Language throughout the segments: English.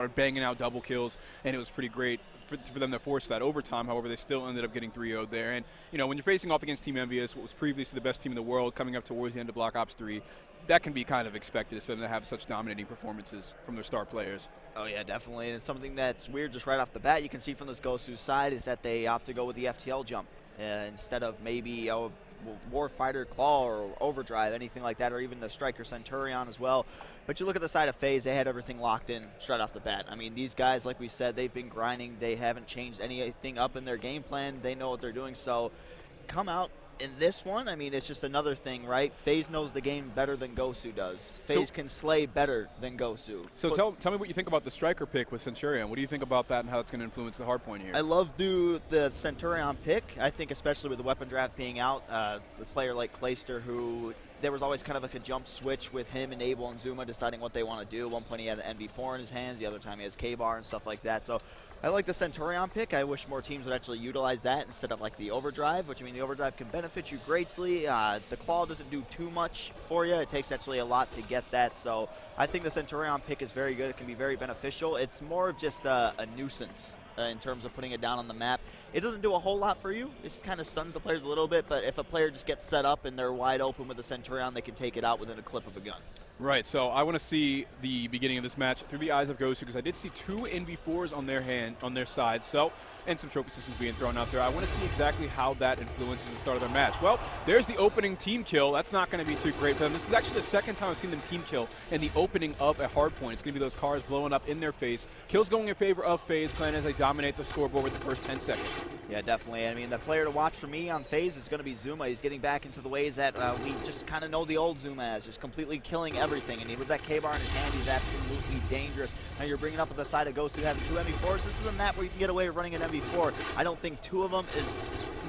started banging out double kills, and it was pretty great for them to force that overtime. However, they still ended up getting 3-0'd there. And, you know, when you're facing off against Team Envious, what was previously the best team in the world, coming up towards the end of Black Ops 3, that can be kind of expected for them to have such dominating performances from their star players. Oh, yeah, definitely. And it's something that's weird just right off the bat. You can see from this GoSu side is that they opt to go with the FTL jump instead of maybe a Warfighter Claw or Overdrive, anything like that, or even the Striker Centurion as well. But you look at the side of FaZe, they had everything locked in straight off the bat. I mean, these guys, like we said, they've been grinding. They haven't changed anything up in their game plan. They know what they're doing. So come out in this one, I mean, it's just another thing, right? FaZe knows the game better than GoSu does. FaZe can slay better than GoSu. So tell me what you think about the Striker pick with Centurion. What do you think about that and how it's going to influence the hardpoint here? I love the Centurion pick. I think especially with the weapon draft being out, a player like Clayster, who there was always kind of like a jump switch with him, Enable, and Zuma deciding what they want to do. At one point he had an NV4 in his hands, the other time he has K-Bar and stuff like that. So I like the Centurion pick. I wish more teams would actually utilize that instead of like the Overdrive, which I mean the Overdrive can benefit you greatly. The Claw doesn't do too much for you. It takes actually a lot to get that. So I think the Centurion pick is very good. It can be very beneficial. It's more of just a nuisance in terms of putting it down on the map. It doesn't do a whole lot for you. It just kind of stuns the players a little bit, but if a player just gets set up and they're wide open with the Centurion, they can take it out within a clip of a gun. Right, so I want to see the beginning of this match through the eyes of GoSu, because I did see 2 NV4s on their side, and some trophy systems being thrown out there. I want to see exactly how that influences the start of their match. Well, there's the opening team kill. That's not going to be too great for them. This is actually the second time I've seen them team kill in the opening of a hard point. It's going to be those cars blowing up in their face. Kills going in favor of FaZe Clan as they dominate the scoreboard with the first 10 seconds. Yeah, definitely. I mean, the player to watch for me on FaZe is going to be Zuma. He's getting back into the ways that we just kind of know the old Zuma as, just completely killing everything. And with that K-Bar in his hand, he's absolutely dangerous. Now you're bringing up at the side of GoSu having 2 MV4s. This is a map where you can get away with running an MV4. I don't think 2 of them is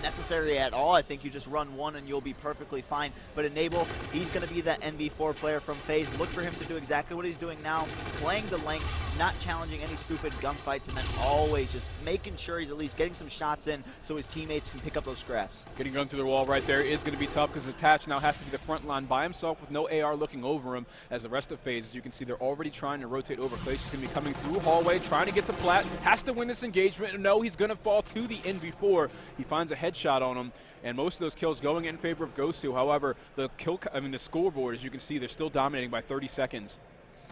necessary at all. I think you just run 1 and you'll be perfectly fine. But Enable, he's going to be that NV4 player from FaZe. Look for him to do exactly what he's doing now, playing the lengths, not challenging any stupid gunfights, and then always just making sure he's at least getting some shots in so his teammates can pick up those scraps. Getting run through the wall right there is going to be tough, because Attach now has to be the front line by himself with no AR looking over him, as the rest of FaZe, as you can see, they're already trying to rotate over. Clay's just going to be coming through hallway, trying to get to Plat, has to win this engagement, and no, he's going to fall to the NV4. He finds a headshot on him, and most of those kills going in favor of GoSu. However, the scoreboard, as you can see, they're still dominating by 30 seconds.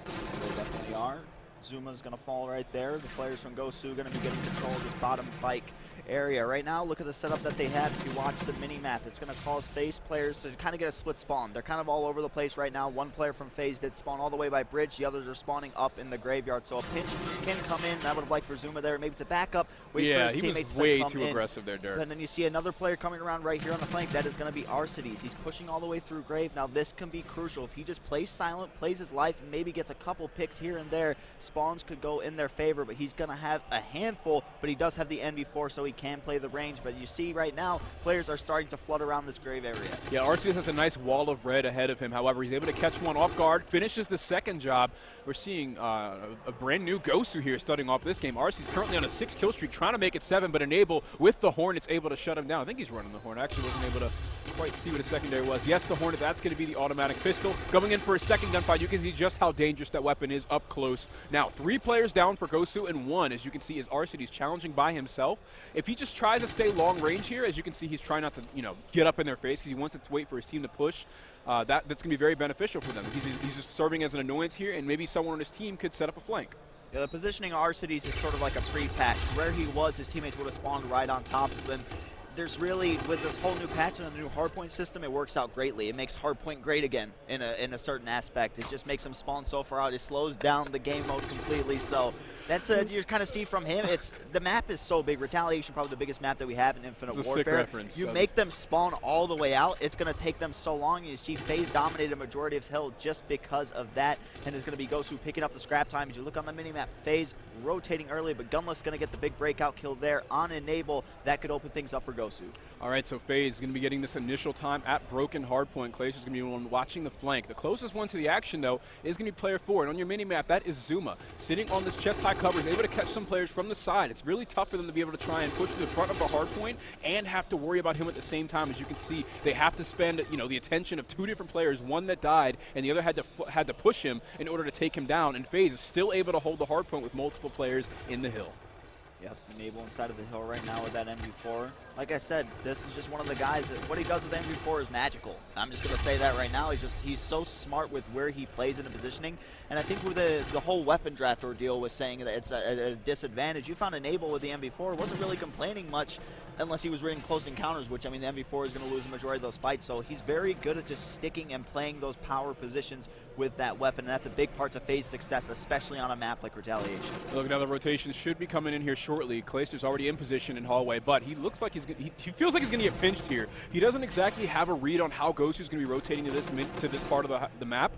They definitely are. Zuma's going to fall right there. The players from GoSu going to be getting control of this bottom bike area. Right now, look at the setup that they have. If you watch the mini-map, it's going to cause FaZe players to kind of get a split spawn. They're kind of all over the place right now. One player from FaZe did spawn all the way by bridge. The others are spawning up in the graveyard. So a pinch can come in. I would have liked for Zuma there maybe to back up, wait for his teammates to come in. Yeah, he was way too aggressive there, Dirk. And then you see another player coming around right here on the flank. That is going to be Arcides. He's pushing all the way through Grave. Now this can be crucial. If he just plays silent, plays his life, and maybe gets a couple picks here and there, spawns could go in their favor, but he's going to have a handful, but he does have the NV4, so he can play the range. But you see right now, players are starting to flood around this grave area. Yeah, Arceus has a nice wall of red ahead of him. However, he's able to catch one off guard, finishes the second job. We're seeing a brand new GoSu here starting off this game. Arceus currently on a 6 kill streak, trying to make it 7, but Enable with the Hornet's able to shut him down. I think he's running the Hornet. I actually wasn't able to quite see what his secondary was. Yes, the Hornet, that's going to be the automatic pistol. Going in for a second gunfight, you can see just how dangerous that weapon is up close. Now, 3 players down for GoSu, and 1, as you can see, is Arceus challenging by himself. If he just tries to stay long range here, as you can see, he's trying not to, get up in their face, because he wants to wait for his team to push. That's going to be very beneficial for them. He's just serving as an annoyance here, and maybe someone on his team could set up a flank. Yeah, the positioning of Arcides is sort of like a pre-patch. Where he was, his teammates would have spawned right on top of him. There's really, with this whole new patch and the new hardpoint system, it works out greatly. It makes hardpoint great again in a certain aspect. It just makes him spawn so far out. It slows down the game mode completely. So that's you kind of see from him. The map is so big. Retaliation, probably the biggest map that we have in Infinite Warfare. Sick reference. You make them spawn all the way out. It's going to take them so long. You see FaZe dominate a majority of hill just because of that, and it's going to be GoSu picking up the scrap time. As you look on the minimap, FaZe rotating early, but Gunless going to get the big breakout kill there on Enable. That could open things up for GoSu. All right, so FaZe is going to be getting this initial time at Broken Hardpoint. Clay's is going to be the one watching the flank. The closest one to the action, though, is going to be player 4. And on your mini-map, that is Zuma, sitting on this chest-high cover, is able to catch some players from the side. It's really tough for them to be able to try and push to the front of the hard point and have to worry about him at the same time. As you can see, they have to spend, you know, the attention of two different players, one that died and the other had to push him in order to take him down. And FaZe is still able to hold the hard point with multiple players in the hill. Yep, Enable inside of the hill right now with that MV4. Like I said, this is just one of the guys that what he does with MV4 is magical. I'm just going to say that right now. He's so smart with where he plays in the positioning. And I think with the whole weapon draft ordeal was saying that it's a disadvantage. You found Enable with the MV4. Wasn't really complaining much unless he was in close encounters, which, I mean, the MV4 is going to lose the majority of those fights. So he's very good at just sticking and playing those power positions with that weapon. And that's a big part to FaZe's success, especially on a map like Retaliation. Look, now the rotation should be coming in here shortly. Clayster's already in position in hallway, but he looks like he feels like he's going to get pinched here. He doesn't exactly have a read on how GosuCrew's going to be rotating to this part of the map,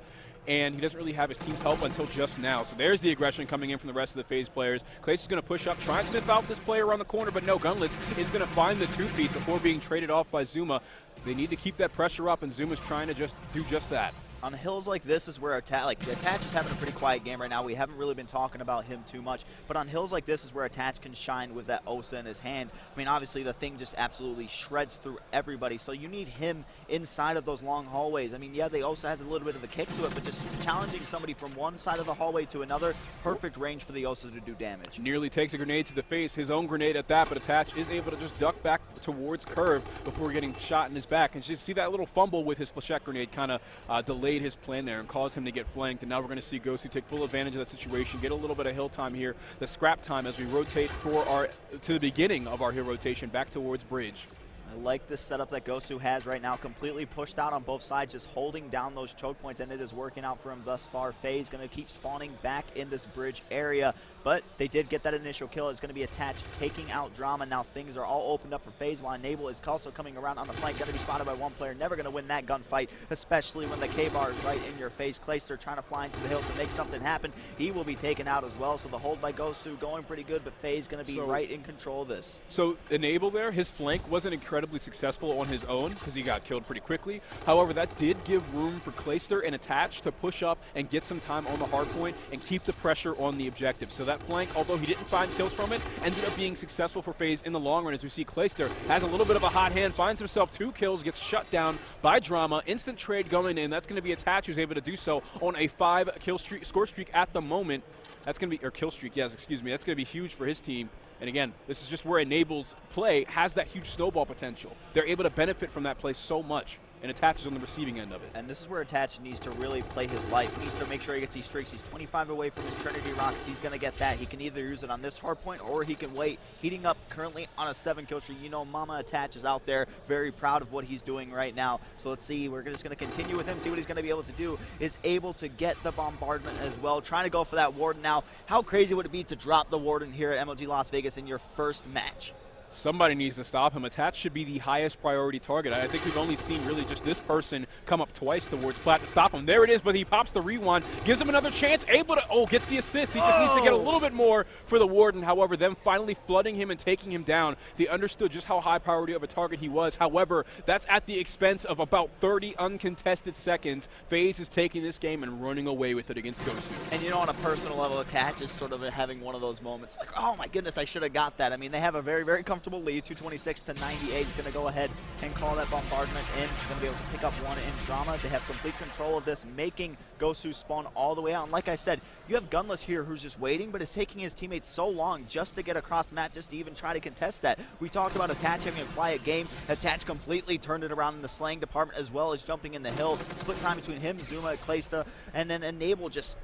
and he doesn't really have his team's help until just now. So there's the aggression coming in from the rest of the FaZe players. Clayster's going to push up, try and sniff out this player around the corner, but no, Gunless is going to find the two-piece before being traded off by Zuma. They need to keep that pressure up, and Zuma's trying to just do just that. On hills like this is where Attach is having a pretty quiet game right now. We haven't really been talking about him too much, but on hills like this is where Attach can shine with that Osa in his hand. I mean, obviously the thing just absolutely shreds through everybody, so you need him inside of those long hallways. I mean, yeah, the Osa has a little bit of a kick to it, but just challenging somebody from one side of the hallway to another, perfect range for the Osa to do damage. Nearly takes a grenade to the face, his own grenade at that, but Attach is able to just duck back towards Curve before getting shot in his back. And just see that little fumble with his flechette grenade kind of delayed his plan there and caused him to get flanked. And now we're going to see GosuCrew take full advantage of that situation, get a little bit of hill time here, the scrap time as we rotate to the beginning of our hill rotation back towards bridge. I like this setup that GosuCrew has right now, completely pushed out on both sides, just holding down those choke points, and it is working out for him thus far. FaZe going to keep spawning back in this bridge area, but they did get that initial kill. It's going to be Attached taking out Drama. Now things are all opened up for FaZe, while Enable is also coming around on the flank, going to be spotted by one player. Never going to win that gunfight, especially when the K-bar is right in your face. Clayster trying to fly into the hill to make something happen. He will be taken out as well, so the hold by GosuCrew going pretty good, but FaZe going to be right in control of this. So Enable there, his flank wasn't incredibly successful on his own because he got killed pretty quickly. However, that did give room for Clayster and Attach to push up and get some time on the hard point and keep the pressure on the objective. So that flank, although he didn't find kills from it, ended up being successful for FaZe in the long run. As we see, Clayster has a little bit of a hot hand, finds himself 2 kills, gets shut down by Drama. Instant trade going in. That's going to be Attach who's able to do so on a 5 kill streak, score streak at the moment. That's going to be, or kill streak, yes, excuse me. That's going to be huge for his team. And again, this is just where Enable's play has that huge snowball potential. They're able to benefit from that play so much, and Attach is on the receiving end of it. And this is where Attach needs to really play his life. He needs to make sure he gets these streaks. He's 25 away from his Trinity Rockets. He's going to get that. He can either use it on this hard point or he can wait. Heating up currently on a 7 kill streak. You know, Mama Attach is out there, very proud of what he's doing right now. So let's see. We're just going to continue with him, see what he's going to be able to do. Is able to get the bombardment as well. Trying to go for that Warden now. How crazy would it be to drop the Warden here at MLG Las Vegas in your first match? Somebody needs to stop him. Attach should be the highest priority target. I think we've only seen really just this person come up twice towards Plat to stop him. There it is, but he pops the rewind, gives him another chance, able to, gets the assist. He just needs to get a little bit more for the Warden. However, them finally flooding him and taking him down, they understood just how high priority of a target he was. However, that's at the expense of about 30 uncontested seconds. FaZe is taking this game and running away with it against GosuCrew. And you know, on a personal level, Attach is sort of having one of those moments like, oh my goodness, I should have got that. I mean, they have a very, very comfortable lead, 226 to 98. He's going to go ahead and call that bombardment in. He's going to be able to pick up one in Drama. They have complete control of this, making GosuCrew spawn all the way out. And like I said, you have Gunless here who's just waiting, but it's taking his teammates so long just to get across the map, just to even try to contest that. We talked about Attach having a quiet game. Attach completely turned it around in the slaying department, as well as jumping in the hill. Split time between him, Zuma, Clayster, and then Enable just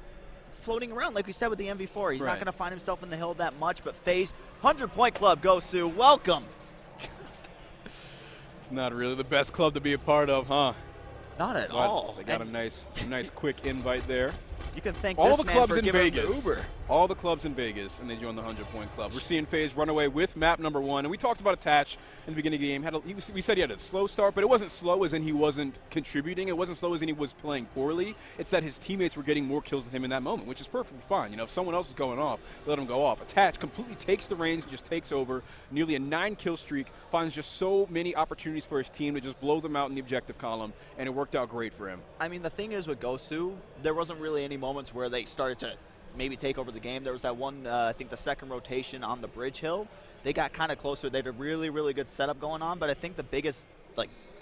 floating around, like we said with the MV4. He's not going to find himself in the hill that much, but FaZe, 100-point club, GosuCrew, welcome. It's not really the best club to be a part of, huh? Not at all. They got a nice quick invite there. You can thank all this the man clubs for in giving Vegas. him the Uber. All the clubs in Vegas, and they joined the 100-point club. We're seeing FaZe run away with map number 1, and we talked about Attach in the beginning of the game. We said he had a slow start, but it wasn't slow as in he wasn't contributing. It wasn't slow as in he was playing poorly. It's that his teammates were getting more kills than him in that moment, which is perfectly fine. You know, if someone else is going off, let him go off. Attach completely takes the reins and just takes over. Nearly a 9-kill streak, finds just so many opportunities for his team to just blow them out in the objective column, and it worked out great for him. I mean, the thing is with GosuCrew, there wasn't really any moments where they started to maybe take over the game. There was that one, I think the second rotation on the bridge hill. They got kind of closer. They had a really, really good setup going on, but I think the biggest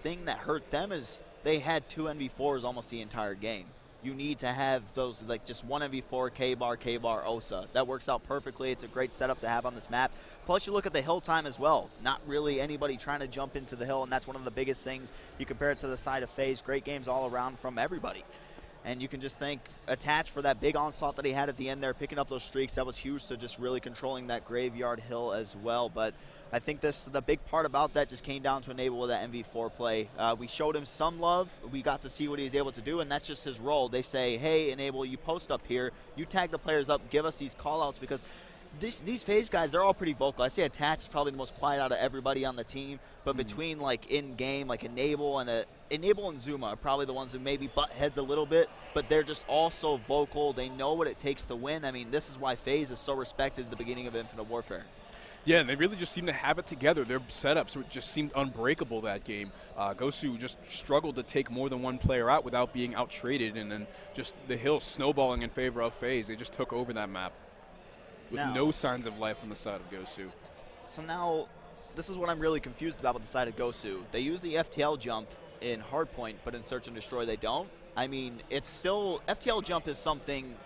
thing that hurt them is they had 2 NV4s almost the entire game. You need to have those, just one NV4, K-bar, Osa. That works out perfectly. It's a great setup to have on this map. Plus, you look at the hill time as well. Not really anybody trying to jump into the hill, and that's one of the biggest things. You compare it to the side of FaZe. Great games all around from everybody. And you can just thank Attach for that big onslaught that he had at the end there, picking up those streaks. That was huge to just really controlling that graveyard hill as well. But I think the big part about that just came down to Enable with that MV4 play. We showed him some love. We got to see what he's able to do, and that's just his role. They say, hey, Enable, you post up here. You tag the players up. Give us these call-outs, because these FaZe guys, they're all pretty vocal. I say Attach is probably the most quiet out of everybody on the team, but between in-game, Enable and Zuma are probably the ones who maybe butt heads a little bit, but they're just all so vocal. They know what it takes to win. I mean, this is why FaZe is so respected at the beginning of Infinite Warfare. Yeah, and they really just seem to have it together. Their setups just seemed unbreakable that game. Gosu just struggled to take more than one player out without being out-traded, and then just the hill snowballing in favor of FaZe. They just took over that map with no signs of life on the side of Gosu. So now, this is what I'm really confused about with the side of Gosu. They use the FTL jump in Hardpoint, but in Search and Destroy they don't. I mean, it's still, FTL jump is something,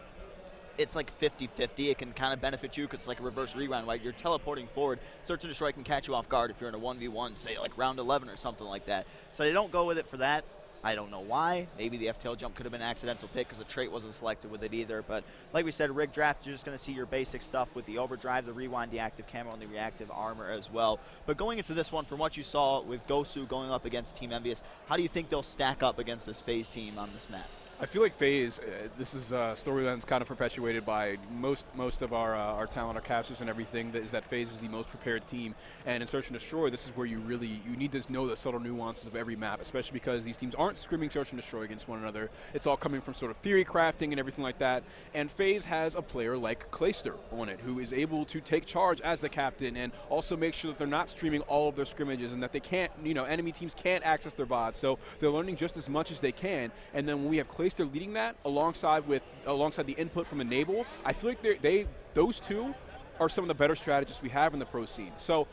it's like 50-50. It can kind of benefit you because it's like a reverse rewind, right? You're teleporting forward. Search and Destroy can catch you off guard if you're in a 1v1, say like round 11 or something like that. So they don't go with it for that. I don't know why. Maybe the FTL jump could have been an accidental pick because the trait wasn't selected with it either. But like we said, rig draft, you're just going to see your basic stuff with the overdrive, the rewind, the active camo, and the reactive armor as well. But going into this one, from what you saw with Gosu going up against Team Envious, how do you think they'll stack up against this FaZe team on this map? I feel like FaZe, this is a storyline that's kind of perpetuated by most of our talent, our casters and everything, is that FaZe is the most prepared team. And in Search and Destroy, this is where you need to know the subtle nuances of every map, especially because these teams aren't screaming Search and Destroy against one another. It's all coming from sort of theory crafting and everything like that. And FaZe has a player like Clayster on it, who is able to take charge as the captain and also make sure that they're not streaming all of their scrimmages and that they can't, enemy teams can't access their VODs. So they're learning just as much as they can. And then when we have Clayster leading that alongside the input from Enable, I feel like those two are some of the better strategists we have in the pro scene. So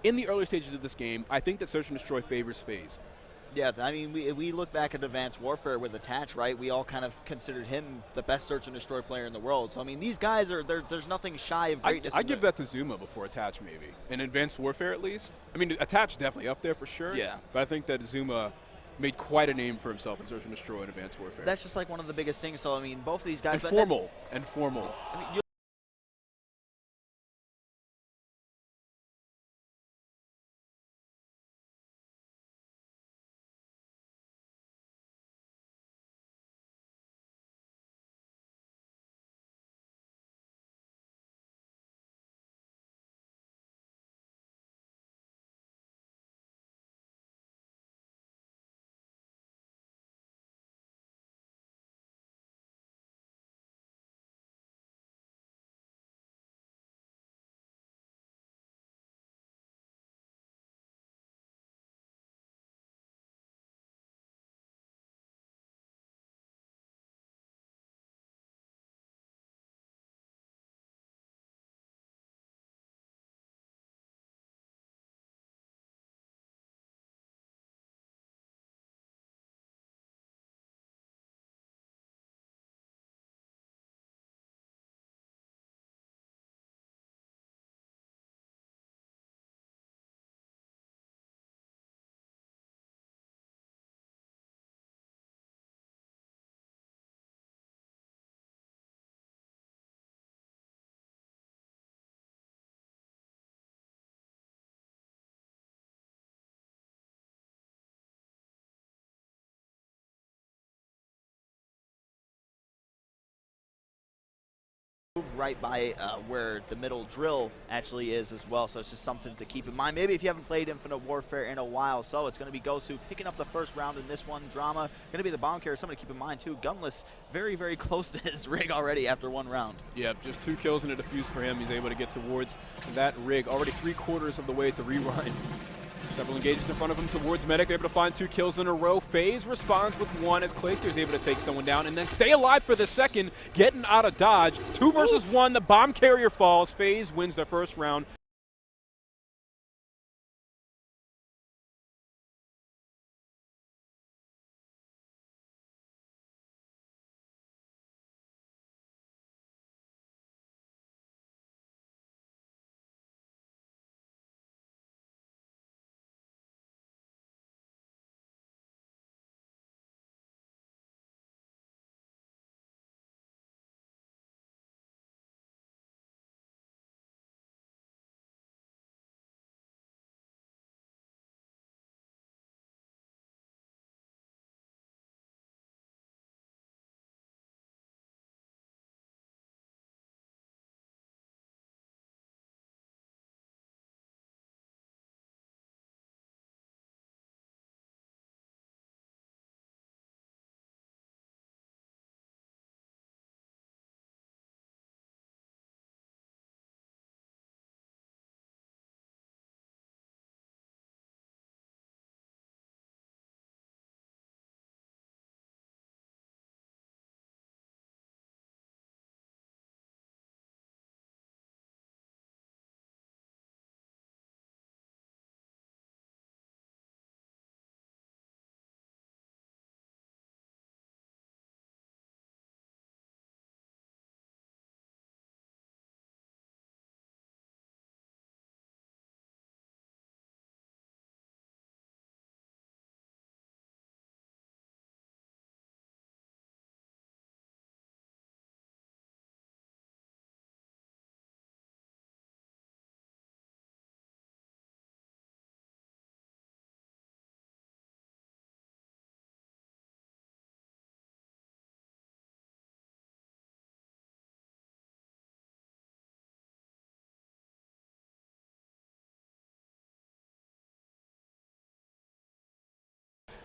in the early stages of this game, I think that Search and Destroy favors FaZe. Yeah, I mean, we look back at Advanced Warfare with Attach, right? We all kind of considered him the best Search and Destroy player in the world. So, I mean, these guys there's nothing shy of greatness. I give that to Zuma before Attach, maybe. In Advanced Warfare, at least. I mean, Attach definitely up there for sure. Yeah. But I think that Zuma made quite a name for himself in Search and Destroy in Advanced Warfare. That's just like one of the biggest things. So, I mean, both of these guys. And formal. I mean, right by where the middle drill actually is as well, so it's just something to keep in mind. Maybe if you haven't played Infinite Warfare in a while. So it's going to be Gosu picking up the first round in this one. Drama going to be the bomb carrier. Something to keep in mind too. Gunless very, very close to his rig already after one round. Yeah, just 2 kills and a defuse for him. He's able to get towards that rig. Already 3/4 of the way to rewind. Several engagements in front of him towards Medic. They're able to find 2 kills in a row. FaZe responds with 1 as Clayster is able to take someone down and then stay alive for the second, getting out of dodge. 2 versus 1. The bomb carrier falls. FaZe wins their first round.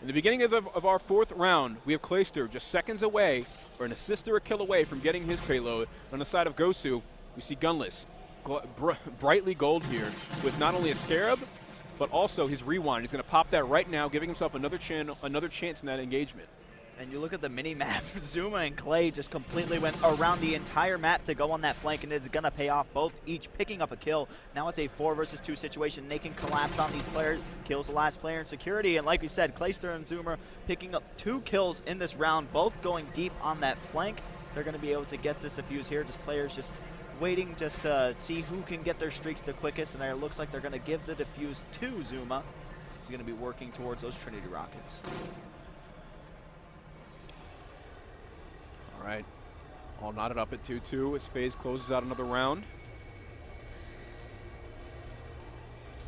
In the beginning of our 4th round, we have Clayster just seconds away, or an assist or a kill away from getting his payload. On the side of Gosu, we see Gunless, brightly gold here, with not only a Scarab, but also his rewind. He's going to pop that right now, giving himself another chance in that engagement. And you look at the mini-map, Zuma and Clay just completely went around the entire map to go on that flank, and it's going to pay off, both each picking up a kill. Now it's a 4 versus 2 situation. They can collapse on these players, kills the last player in security, and like we said, Clayster and Zuma picking up 2 kills in this round, both going deep on that flank. They're going to be able to get this defuse here, just players just waiting just to see who can get their streaks the quickest, and it looks like they're going to give the defuse to Zuma. He's going to be working towards those Trinity rockets. All right, all knotted up at 2-2 as FaZe closes out another round.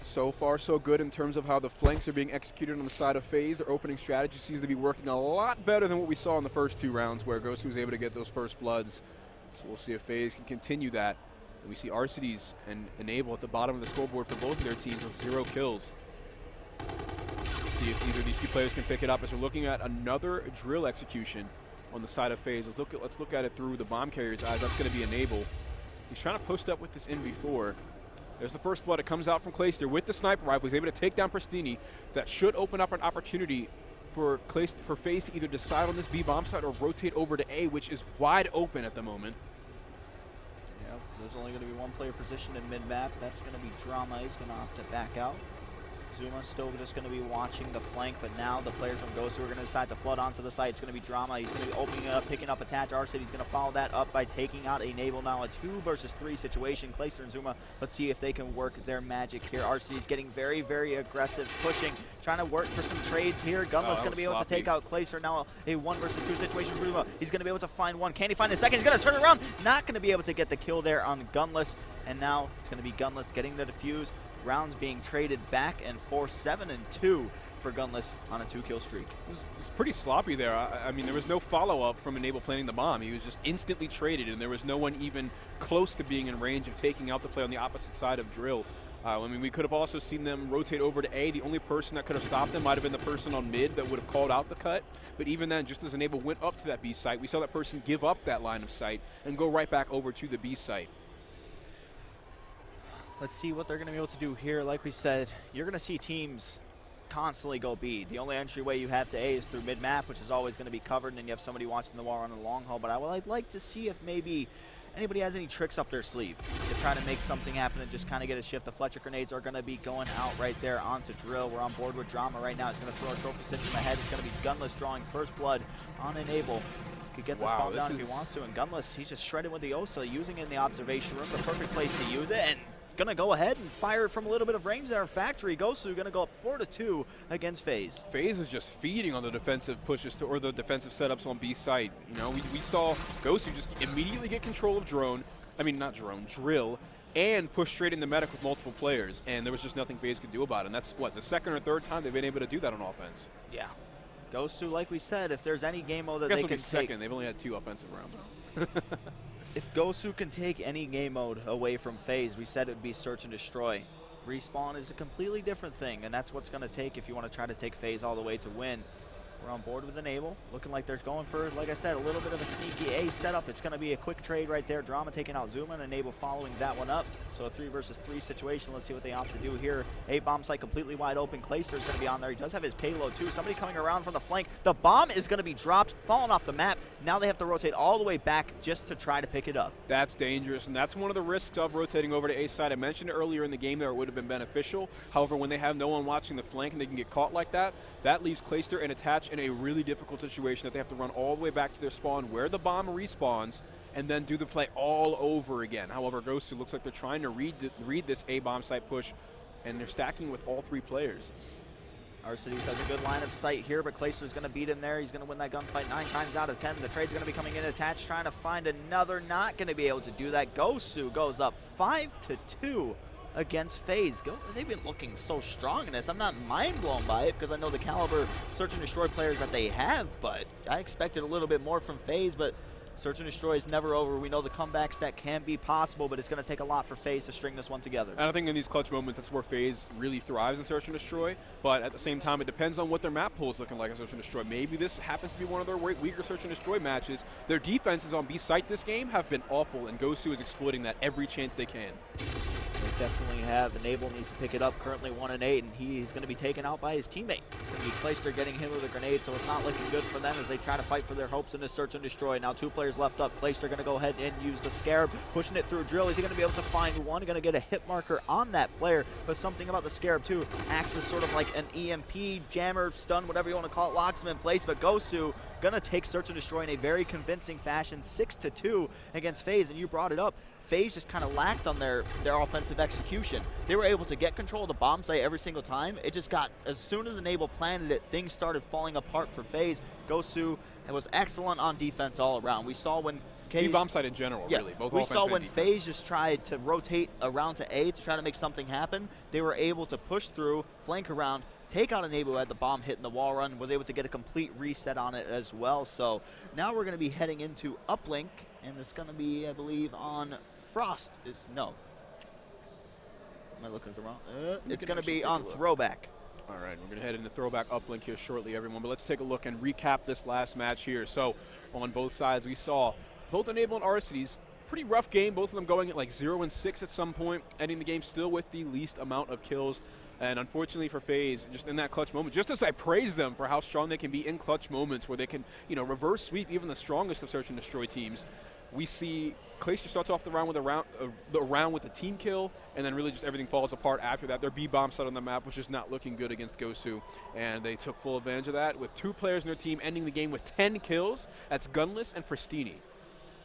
So far, so good in terms of how the flanks are being executed on the side of FaZe. Their opening strategy seems to be working a lot better than what we saw in the first 2 rounds, where Gosu was able to get those first bloods. So we'll see if FaZe can continue that. And we see Arcides and Enable at the bottom of the scoreboard for both of their teams with 0 kills. See if either of these 2 players can pick it up as we're looking at another drill execution on the side of FaZe. Let's look at it through the bomb carrier's eyes. That's going to be Enable. He's trying to post up with this NV4. There's the first blood. It comes out from Clayster with the sniper rifle. He's able to take down Pristini. That should open up an opportunity for FaZe to either decide on this B bomb site or rotate over to A, which is wide open at the moment. Yeah, there's only going to be 1 player positioned in mid-map. That's going to be Drama. He's going to opt to back out. Zuma still just going to be watching the flank, but now the players from Gosu are going to decide to flood onto the site. It's going to be Drama. He's going to be opening it up, picking up Attach Arcid. He's going to follow that up by taking out Enable. Now a 2 versus 3 situation. Clayster and Zuma, let's see if they can work their magic here. Arcide's getting very, very aggressive, pushing, trying to work for some trades here. Gunless going to be able to take out Clayster. Now a 1 versus 2 situation for Zuma. He's going to be able to find 1. Can he find a second? He's going to turn around. Not going to be able to get the kill there on Gunless. And now it's going to be Gunless getting the defuse. Rounds being traded back and forth. 7-2 for Gunless on a 2-kill streak. It was pretty sloppy there. I mean, there was no follow-up from Enable planting the bomb. He was just instantly traded, and there was no one even close to being in range of taking out the play on the opposite side of Drill. I mean, we could have also seen them rotate over to A. The only person that could have stopped them might have been the person on mid that would have called out the cut. But even then, just as Enable went up to that B site, we saw that person give up that line of sight and go right back over to the B site. Let's see what they're going to be able to do here. Like we said, you're going to see teams constantly go B. The only entryway you have to A is through mid-map, which is always going to be covered, and then you have somebody watching the wall on the long haul. But I'd like to see if maybe anybody has any tricks up their sleeve to try to make something happen and just kind of get a shift. The Fletcher grenades are going to be going out right there onto Drill. We're on board with Drama right now. He's going to throw a trophy system ahead. It's going to be Gunless drawing first blood on Enable. Could get this bomb down if he wants to, and Gunless, he's just shredding with the Osa, using it in the observation room, the perfect place to use it, and gonna go ahead and fire from a little bit of range there. Factory, Gosu gonna go up 4-2 against FaZe. FaZe is just feeding on the defensive pushes or the defensive setups on B site. You know, we saw Gosu just immediately get control of Drill, and push straight into medic with multiple players, and there was just nothing FaZe could do about it. And that's what, the second or third time they've been able to do that on offense. Yeah. Gosu, like we said, if there's any game mode that they can take, second. They've only had 2 offensive rounds. If Gosu can take any game mode away from FaZe, we said it would be search and destroy. Respawn is a completely different thing, and that's what's going to take if you want to try to take FaZe all the way to win. We're on board with Enable, looking like they're going for, like I said, a little bit of a sneaky A setup. It's going to be a quick trade right there. Drama taking out Zuma, and Enable following that one up. So a 3 versus 3 situation. Let's see what they opt to do here. A bomb site completely wide open. Clayster's going to be on there. He does have his payload too. Somebody coming around from the flank. The bomb is going to be dropped, falling off the map. Now they have to rotate all the way back just to try to pick it up. That's dangerous, and that's one of the risks of rotating over to A side. I mentioned earlier in the game there it would have been beneficial. However, when they have no one watching the flank and they can get caught like that, that leaves Clayster and Attach in a really difficult situation that they have to run all the way back to their spawn where the bomb respawns and then do the play all over again. However, Gosu looks like they're trying to read this A bomb site push, and they're stacking with all 3 players. Arcides has a good line of sight here, but Clayster's going to beat him there. He's going to win that gunfight 9 times out of 10. The trade's going to be coming in attached, trying to find another. Not going to be able to do that. Gosu goes up 5-2 against FaZe. They've been looking so strong in this. I'm not mind blown by it because I know the caliber search and destroy players that they have, but I expected a little bit more from FaZe, but search and destroy is never over. We know the comebacks that can be possible, but it's going to take a lot for FaZe to string this one together. And I think in these clutch moments, that's where FaZe really thrives in search and destroy, but at the same time, it depends on what their map pool is looking like in search and destroy. Maybe this happens to be one of their weaker search and destroy matches. Their defenses on B site this game have been awful, and Gosu is exploiting that every chance they can. They definitely have. Enable needs to pick it up, currently 1-8, and he's going to be taken out by his teammate. It's going to be Clayster getting hit with a grenade, so it's not looking good for them as they try to fight for their hopes in this search and destroy. Now 2 players left up. Clayster going to go ahead and use the Scarab, pushing it through Drill. Is he going to be able to find one? Going to get a hit marker on that player, but something about the Scarab too acts as sort of like an EMP, jammer, stun, whatever you want to call it, locks him in place, but Gosu going to take search and destroy in a very convincing fashion, 6-2 against FaZe, and you brought it up. FaZe just kind of lacked on their offensive execution. They were able to get control of the bomb site every single time. It just got, as soon as Enable planted it, things started falling apart for FaZe. Gosu was excellent on defense all around. We saw when The bomb site in general, yeah, really. Both we offense saw and when defense. FaZe just tried to rotate around to A to try to make something happen. They were able to push through, flank around, take out Enable who had the bomb hit in the wall run, was able to get a complete reset on it as well. So now we're going to be heading into Uplink, and it's going to be, I believe, on Frost. No. Am I looking at the wrong? It's going to be on Throwback. All right, we're going to head into Throwback Uplink here shortly, everyone. But let's take a look and recap this last match here. So on both sides, we saw both Enable and Arcides. Pretty rough game, both of them going at like 0-6 at some point, ending the game still with the least amount of kills. And unfortunately for FaZe, just in that clutch moment, just as I praise them for how strong they can be in clutch moments where they can, you know, reverse sweep even the strongest of search and destroy teams, we see Clayster starts off the round with a team kill, and then really just everything falls apart after that. Their B bomb set on the map was just not looking good against Gosu, and they took full advantage of that with 2 players in their team ending the game with 10 kills. That's Gunless and Pristini.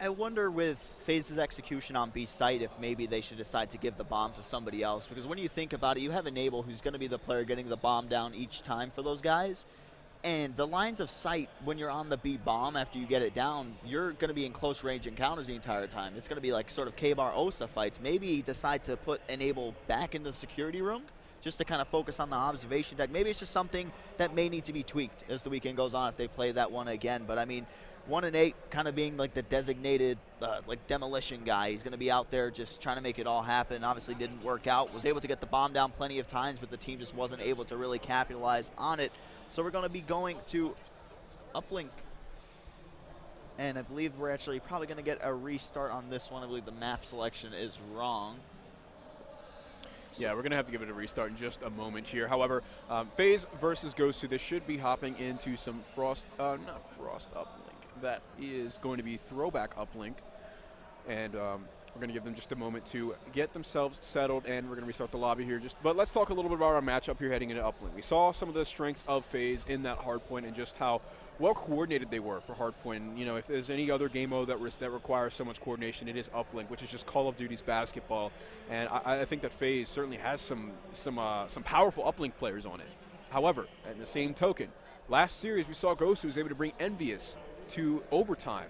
I wonder with FaZe's execution on B site if maybe they should decide to give the bomb to somebody else, because when you think about it, you have Enable who's going to be the player getting the bomb down each time for those guys. And the lines of sight when you're on the B bomb after you get it down, you're going to be in close range encounters the entire time. It's going to be like sort of K-Bar Osa fights. Maybe decide to put Enable back in the security room just to kind of focus on the observation deck. Maybe it's just something that may need to be tweaked as the weekend goes on if they play that one again. But I mean, 1-8 kind of being like the designated like demolition guy. He's going to be out there just trying to make it all happen. Obviously didn't work out. Was able to get the bomb down plenty of times, but the team just wasn't able to really capitalize on it. So we're going to be going to Uplink, and I believe we're actually probably going to get a restart on this one. I believe the map selection is wrong. Yeah, we're going to have to give it a restart in just a moment here. However, FaZe versus GoSu, this should be hopping into some not Frost uplink. That is going to be Throwback uplink. And we're going to give them just a moment to get themselves settled, and we're going to restart the lobby here. But let's talk a little bit about our matchup here heading into uplink. We saw some of the strengths of FaZe in that hardpoint and just how well coordinated they were for hardpoint. And, you know, if there's any other game mode that requires so much coordination, it is uplink, which is just Call of Duty's basketball. And I think that FaZe certainly has some powerful uplink players on it. However, at the same token, last series we saw GoSu was able to bring Envious to overtime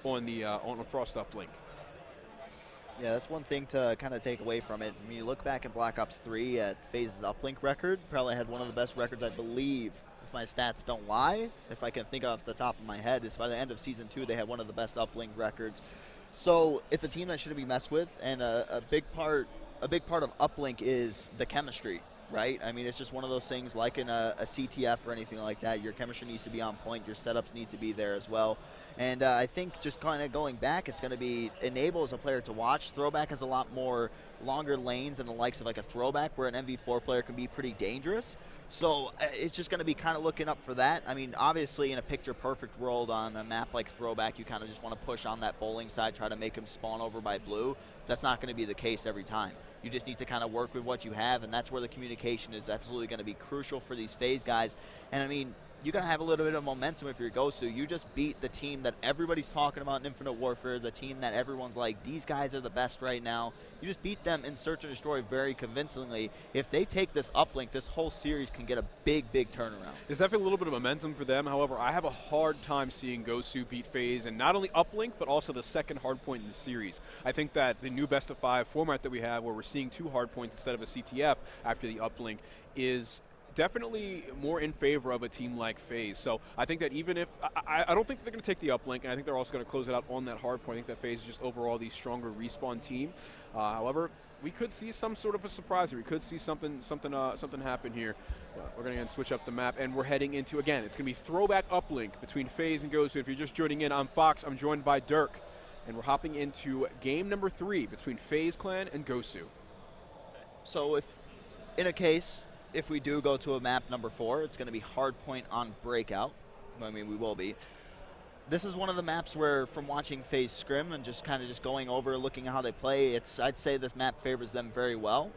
on the on Frost uplink. Yeah, that's one thing to kind of take away from it. I mean, you look back at Black Ops 3 at FaZe's uplink record, probably had one of the best records, I believe, if my stats don't lie, if I can think off the top of my head. It's by the end of Season 2, they had one of the best uplink records. So it's a team that shouldn't be messed with, and a big part of uplink is the chemistry, right? I mean, it's just one of those things like in a CTF or anything like that. Your chemistry needs to be on point. Your setups need to be there as well. And I think just kind of going back, it's going to be enable as a player to watch. Throwback has a lot more longer lanes than the likes of like a Throwback, where an MV4 player can be pretty dangerous. So it's just going to be kind of looking up for that. I mean, obviously in a picture-perfect world on a map like Throwback, you kind of just want to push on that bowling side, try to make him spawn over by blue. That's not going to be the case every time. You just need to kind of work with what you have, and that's where the communication is absolutely going to be crucial for these FaZe guys. And I mean, you got to have a little bit of momentum if you're GoSu. You just beat the team that everybody's talking about in Infinite Warfare, the team that everyone's like, these guys are the best right now. You just beat them in Search and Destroy very convincingly. If they take this uplink, this whole series can get a big, big turnaround. There's definitely a little bit of momentum for them. However, I have a hard time seeing GoSu beat FaZe, and not only uplink, but also the second hardpoint in the series. I think that the new best-of-5 format that we have, where we're seeing 2 hardpoints instead of a CTF after the uplink, is definitely more in favor of a team like FaZe. So I think that even if, I don't think they're going to take the uplink, and I think they're also going to close it out on that hard point. I think that FaZe is just overall the stronger respawn team. However, we could see some sort of a surprise here. We could see something happen here. We're going to switch up the map, and we're heading into, again, it's going to be Throwback uplink between FaZe and GoSu. If you're just joining in, I'm Fox. I'm joined by Dirk, and we're hopping into game number 3 between FaZe Clan and GoSu. So if we do go to a map number 4, it's going to be Hardpoint on Breakout. I mean, we will be. This is one of the maps where, from watching FaZe scrim and just kind of just going over, looking at how they play, I'd say this map favors them very well.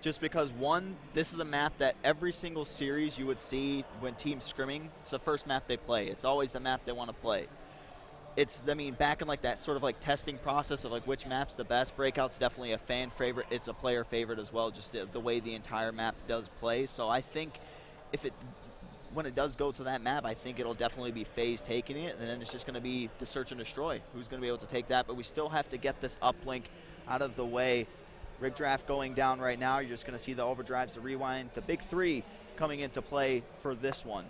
Just because, one, this is a map that every single series you would see when teams scrimming, it's the first map they play. It's always the map they want to play. I mean, back in like that sort of like testing process of like which map's the best, Breakout's definitely a fan favorite. It's a player favorite as well, just the way the entire map does play. So I think when it does go to that map, I think it'll definitely be FaZe taking it, and then it's just going to be the Search and Destroy who's going to be able to take that. But we still have to get this uplink out of the way. Rig draft going down right now. You're just going to see the overdrives, the rewind, the big 3 coming into play for this one.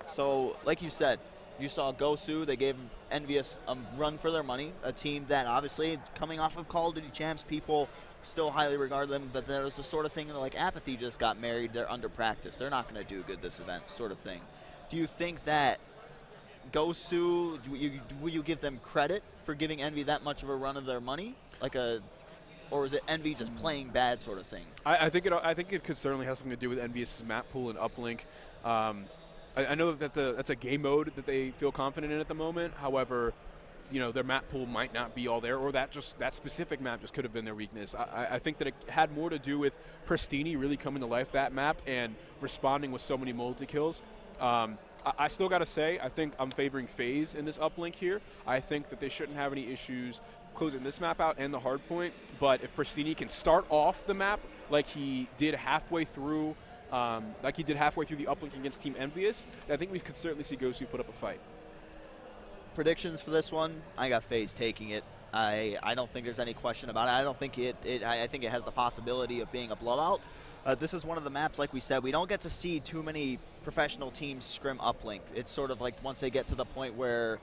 So like you said, you saw GoSu, they gave Envious a run for their money, a team that obviously, coming off of Call of Duty champs, people still highly regard them, but there was the sort of thing like Apathy just got married, they're under practice, they're not going to do good this event, sort of thing. Do you think that GoSu, will you give them credit for giving Envy that much of a run of their money? Or is it Envy just playing bad sort of thing? I think it could certainly have something to do with Envious' map pool and uplink. I know that that's a game mode that they feel confident in at the moment. However, you know, their map pool might not be all there, or that specific map just could have been their weakness. I think that it had more to do with Pristini really coming to life that map and responding with so many multi-kills. I still got to say, I think I'm favoring FaZe in this uplink here. I think that they shouldn't have any issues closing this map out and the hard point, but if Pristini can start off the map like he did halfway through the uplink against Team Envious, I think we could certainly see GoSu put up a fight. Predictions for this one, I got FaZe taking it. I don't think there's any question about it. I don't think I think it has the possibility of being a blowout. This is one of the maps, like we said, we don't get to see too many professional teams scrim uplink. It's sort of like once they get to the point where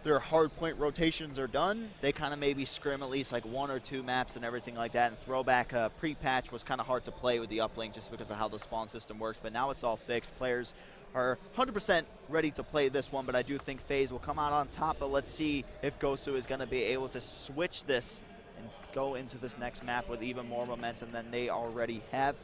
their hard point rotations are done, they kind of maybe scrim at least like 1 or 2 maps and everything like that. And Throwback pre-patch was kind of hard to play with the uplink just because of how the spawn system works. But now it's all fixed. Players are 100% ready to play this one, but I do think FaZe will come out on top. But let's see if GoSu is going to be able to switch this and go into this next map with even more momentum than they already have.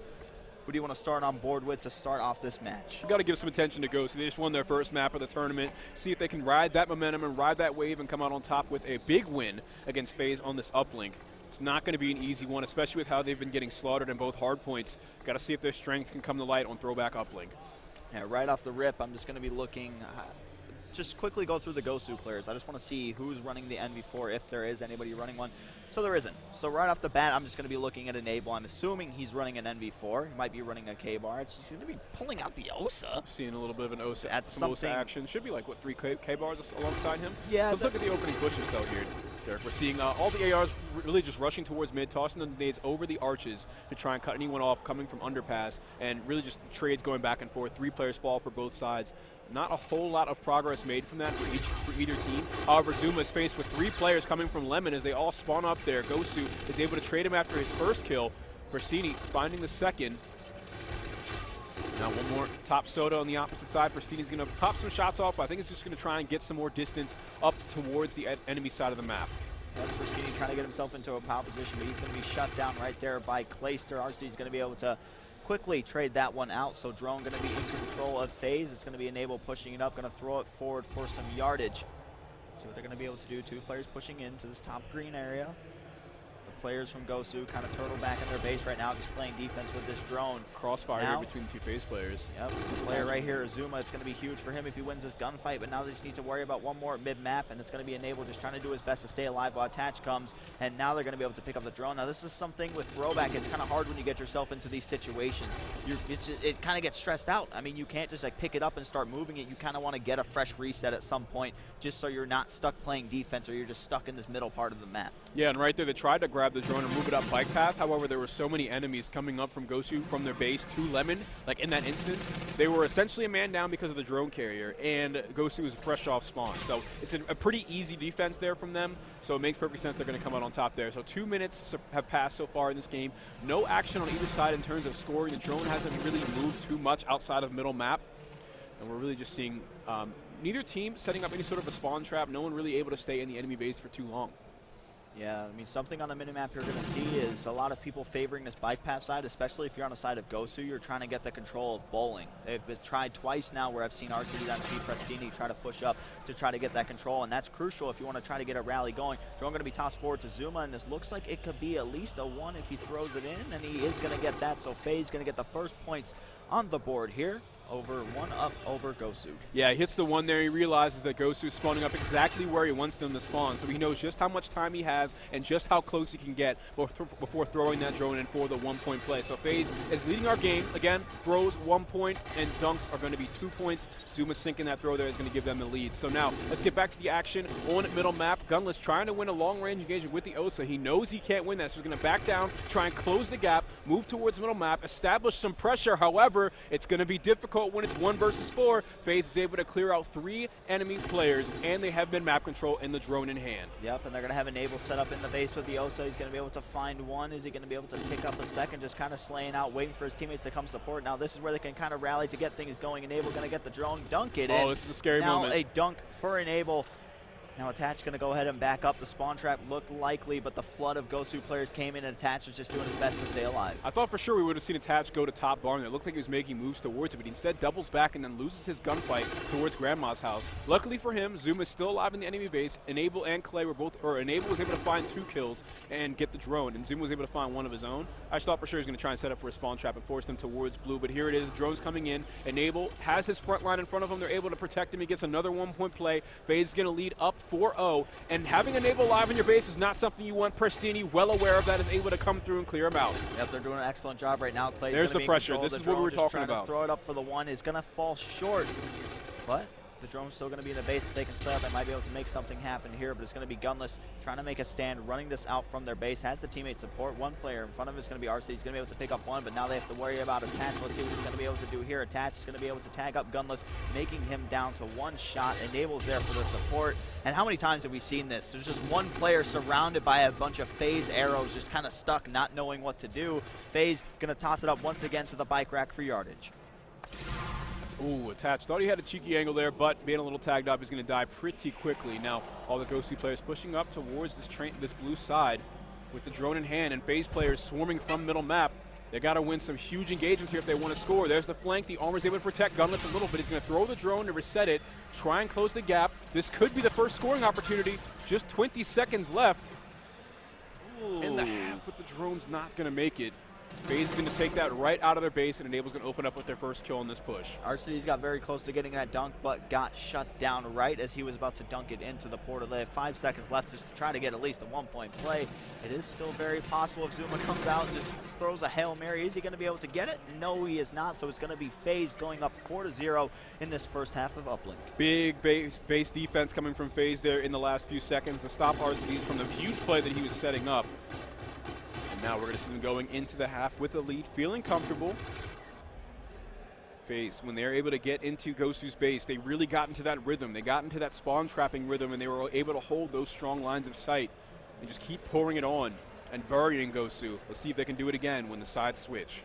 Who do you want to start on board with to start off this match? We've got to give some attention to Gosu. They just won their first map of the tournament. See if they can ride that momentum and ride that wave and come out on top with a big win against FaZe on this uplink. It's not going to be an easy one, especially with how they've been getting slaughtered in both hard points. Got to see if their strength can come to light on throwback uplink. Yeah, right off the rip, I'm just going to be looking, just quickly go through the Gosu players. I just want to see who's running the NV4, if there is anybody running one. So there isn't. So right off the bat, I'm just going to be looking at Enable. I'm assuming he's running an NV4. He might be running a K-bar. It's going to be pulling out the OSA. Seeing a little bit of an OSA, That's some OSA action. Should be like, what, 3 K-bars alongside him? Yeah. Let's look at the opening pushes, though, here, Derek. We're seeing all the ARs really just rushing towards mid, tossing the nades over the arches to try and cut anyone off coming from underpass, and really just trades going back and forth. 3 players fall for both sides. Not a whole lot of progress made from that for either team. However, Zuma is faced with 3 players coming from Lemon as they all spawn up there. Gosu is able to trade him after his first kill. Pristini finding the second. Now one more top soda on the opposite side. Pristini's going to pop some shots off, but I think it's just going to try and get some more distance up towards the enemy side of the map. Pristini trying to get himself into a power position, but he's going to be shut down right there by Clayster. RC is going to be able to quickly trade that one out. So Drone going to be in control of FaZe. It's going to be Enable pushing it up, going to throw it forward for some yardage. See what they're going to be able to do. 2 players pushing into this top green area. The players from Gosu kind of turtle back in their base right now, just playing defense with this drone. Crossfire here between the 2 FaZe players. Yep, the player right here, Zuma, it's going to be huge for him if he wins this gunfight, but now they just need to worry about one more mid-map, and it's going to be Enable just trying to do his best to stay alive while Attach comes, and now they're going to be able to pick up the drone. Now this is something with throwback, it's kind of hard when you get yourself into these situations. It kind of gets stressed out. I mean, you can't just like pick it up and start moving it. You kind of want to get a fresh reset at some point, just so you're not stuck playing defense or you're just stuck in this middle part of the map. Yeah, and right there they tried to grab the drone and move it up bike path. However, there were so many enemies coming up from Gosu from their base to Lemon. Like in that instance, they were essentially a man down because of the drone carrier, and Gosu was fresh off spawn. So it's a pretty easy defense there from them. So it makes perfect sense they're going to come out on top there. So 2 minutes have passed so far in this game. No action on either side in terms of scoring. The drone hasn't really moved too much outside of middle map. And we're really just seeing neither team setting up any sort of a spawn trap. No one really able to stay in the enemy base for too long. Yeah, I mean, something on the minimap you're going to see is a lot of people favoring this bike path side, especially if you're on the side of Gosu. You're trying to get the control of bowling. They've been tried twice now where I've seen RCD on Steve Prestini try to push up to try to get that control, and that's crucial if you want to try to get a rally going. Drone going to be tossed forward to Zuma, and this looks like it could be at least a 1 if he throws it in, and he is going to get that. So FaZe going to get the first points on the board here. Over 1 up over Gosu. Yeah, he hits the 1 there. He realizes that Gosu is spawning up exactly where he wants them to spawn. So he knows just how much time he has and just how close he can get before throwing that drone in for the 1-point play. So FaZe is leading our game. Again, throws 1 point and dunks are going to be 2 points. Zuma sinking that throw there is going to give them the lead. So now let's get back to the action on middle map. Gunless trying to win a long-range engagement with the OSA. He knows he can't win that, so he's going to back down, try and close the gap, move towards middle map, establish some pressure. However, it's going to be difficult when it's 1 versus 4. FaZe is able to clear out 3 enemy players, and they have been map control and the drone in hand. Yep, and they're going to have Enable set up in the base with the OSA. He's going to be able to find 1. Is he going to be able to pick up a second? Just kind of slaying out, waiting for his teammates to come support. Now this is where they can kind of rally to get things going. Enable going to get the drone, dunk it in. Oh, this is a scary moment. Now a dunk for Enable. Now Attach going to go ahead and back up. The spawn trap looked likely, but the flood of Gosu players came in, and Attach was just doing his best to stay alive. I thought for sure we would have seen Attach go to top barn. It looked like he was making moves towards it, but he instead doubles back and then loses his gunfight towards Grandma's house. Luckily for him, Zuma is still alive in the enemy base. Enable and Clay were both, or Enable was able to find 2 kills and get the drone, and Zuma was able to find 1 of his own. I just thought for sure he was going to try and set up for a spawn trap and force them towards blue, but here it is. Drone's coming in. Enable has his front line in front of him. They're able to protect him. He gets another 1-point play. FaZe is going to lead up 4-0. And having Enable live in your base is not something you want. Prestini, well aware of that, is able to come through and clear him out. Yep, they're doing an excellent job right now. Clay's There's the pressure. This is what we were talking about. Throw it up for the 1 is going to fall short, but the drone's still going to be in the base. If they can stay up, they might be able to make something happen here, but it's going to be Gunless trying to make a stand, running this out from their base. Has the teammate support. 1 player in front of him is going to be RC. He's going to be able to pick up 1, but now they have to worry about Attach. Let's see what he's going to be able to do here. Attach is going to be able to tag up Gunless, making him down to 1 shot. Enable's there for the support. And how many times have we seen this? There's just 1 player surrounded by a bunch of FaZe arrows, just kind of stuck, not knowing what to do. FaZe going to toss it up once again to the bike rack for yardage. Ooh, Attach. Thought he had a cheeky angle there, but being a little tagged up, he's going to die pretty quickly. Now, all the Gosu players pushing up towards this blue side. with the drone in hand and FaZe players swarming from middle map. They got to win some huge engagements here if they want to score. There's the flank. The Armor's able to protect Gunless a little bit. He's going to throw the drone to reset it, try and close the gap. This could be the first scoring opportunity. Just 20 seconds left in the half, but the drone's not going to make it. FaZe is going to take that right out of their base, and Enable's going to open up with their first kill on this push. RCD's got very close to getting that dunk, but got shut down right as he was about to dunk it into the portal. They have 5 seconds left just to try to get at least a 1-point play. It is still very possible if Zuma comes out and just throws a Hail Mary. Is he going to be able to get it? No, he is not. So it's going to be FaZe going up 4-0 in this first half of Uplink. Big base defense coming from FaZe there in the last few seconds to stop RCDs from the huge play that he was setting up. Now we're going to see them going into the half with a lead, feeling comfortable. FaZe, when they're able to get into GosuCrew's base, they really got into that rhythm. They got into that spawn trapping rhythm, and they were able to hold those strong lines of sight and just keep pouring it on and burying GosuCrew. Let's see if they can do it again when the sides switch.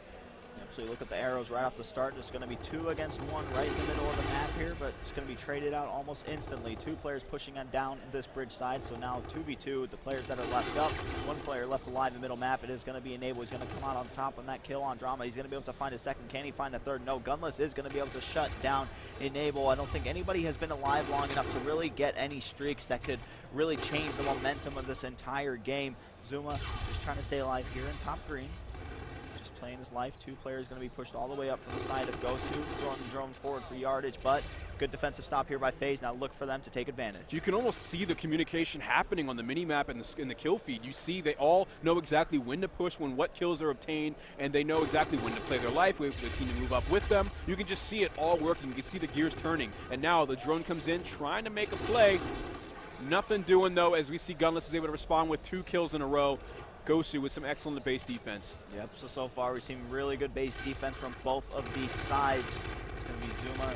So you look at the arrows right off the start. There's going to be 2 against 1 right in the middle of the map here, but it's going to be traded out almost instantly. 2 players pushing on down this bridge side, so now 2v2. The players that are left up, 1 player left alive in the middle map. It is going to be Enable. He's going to come out on top on that kill on Drama. He's going to be able to find a second. Can he find a third? No. Gunless is going to be able to shut down Enable. I don't think anybody has been alive long enough to really get any streaks that could really change the momentum of this entire game. Zuma just trying to stay alive here in top green. Playing his life. 2 players going to be pushed all the way up from the side of GosuCrew, throwing the drones forward for yardage, but good defensive stop here by FaZe. Now look for them to take advantage. You can almost see the communication happening on the mini-map and in the kill feed. You see they all know exactly when to push, when what kills are obtained, and they know exactly when to play their life, wait for the team to move up with them. You can just see it all working. You can see the gears turning, and now the drone comes in trying to make a play. Nothing doing, though, as we see Gunless is able to respond with 2 kills in a row. GosuCrew with some excellent base defense. Yep, so far we've seen really good base defense from both of these sides. It's going to be Zuma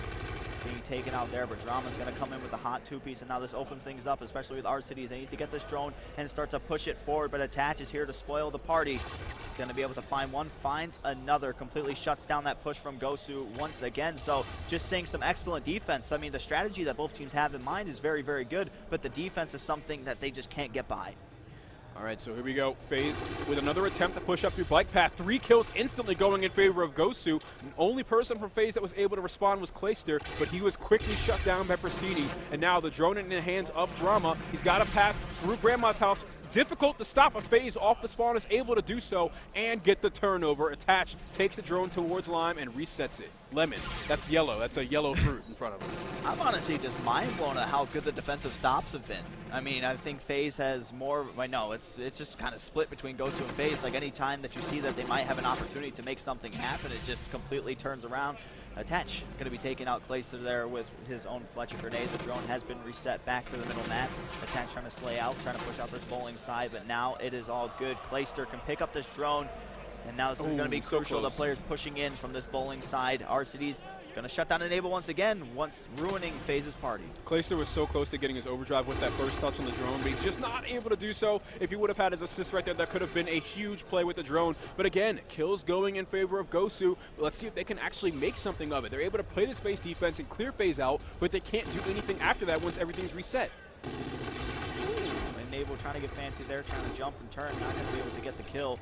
being taken out there, but Drama's going to come in with a hot 2-piece, and now this opens things up, especially with RCDs. They need to get this drone and start to push it forward, but Attach is here to spoil the party. He's going to be able to find one, finds another, completely shuts down that push from GosuCrew once again. So just seeing some excellent defense. I mean, the strategy that both teams have in mind is very, very good, but the defense is something that they just can't get by. All right, so here we go. FaZe with another attempt to push up through bike path. 3 kills instantly going in favor of GosuCrew. The only person from FaZe that was able to respond was Clayster, but he was quickly shut down by Pristini. And now the drone in the hands of Drama. He's got a path through Grandma's house. Difficult to stop a FaZe off the spawn, is able to do so and get the turnover. Attached, takes the drone towards Lime and resets it. Lemon, that's yellow. That's a yellow fruit in front of us. I'm honestly just mind blown at how good the defensive stops have been. I mean, I think FaZe has more. I know it's just kind of split between GosuCrew and FaZe. Like any time that you see that they might have an opportunity to make something happen, it just completely turns around. Attach going to be taking out Clayster there with his own Fletcher grenade. The drone has been reset back to the middle map. Attach trying to slay out, trying to push out this bowling side, but now it is all good. Clayster can pick up this drone, and now this is going to be crucial. The players pushing in from this bowling side. RCD's going to shut down Enable once again, ruining FaZe's party. Clayster was so close to getting his overdrive with that first touch on the drone, but he's just not able to do so. If he would have had his assist right there, that could have been a huge play with the drone. But again, kills going in favor of GosuCrew. Let's see if they can actually make something of it. They're able to play this base defense and clear FaZe out, but they can't do anything after that once everything's reset. Enable trying to get fancy there, trying to jump and turn, not going to be able to get the kill.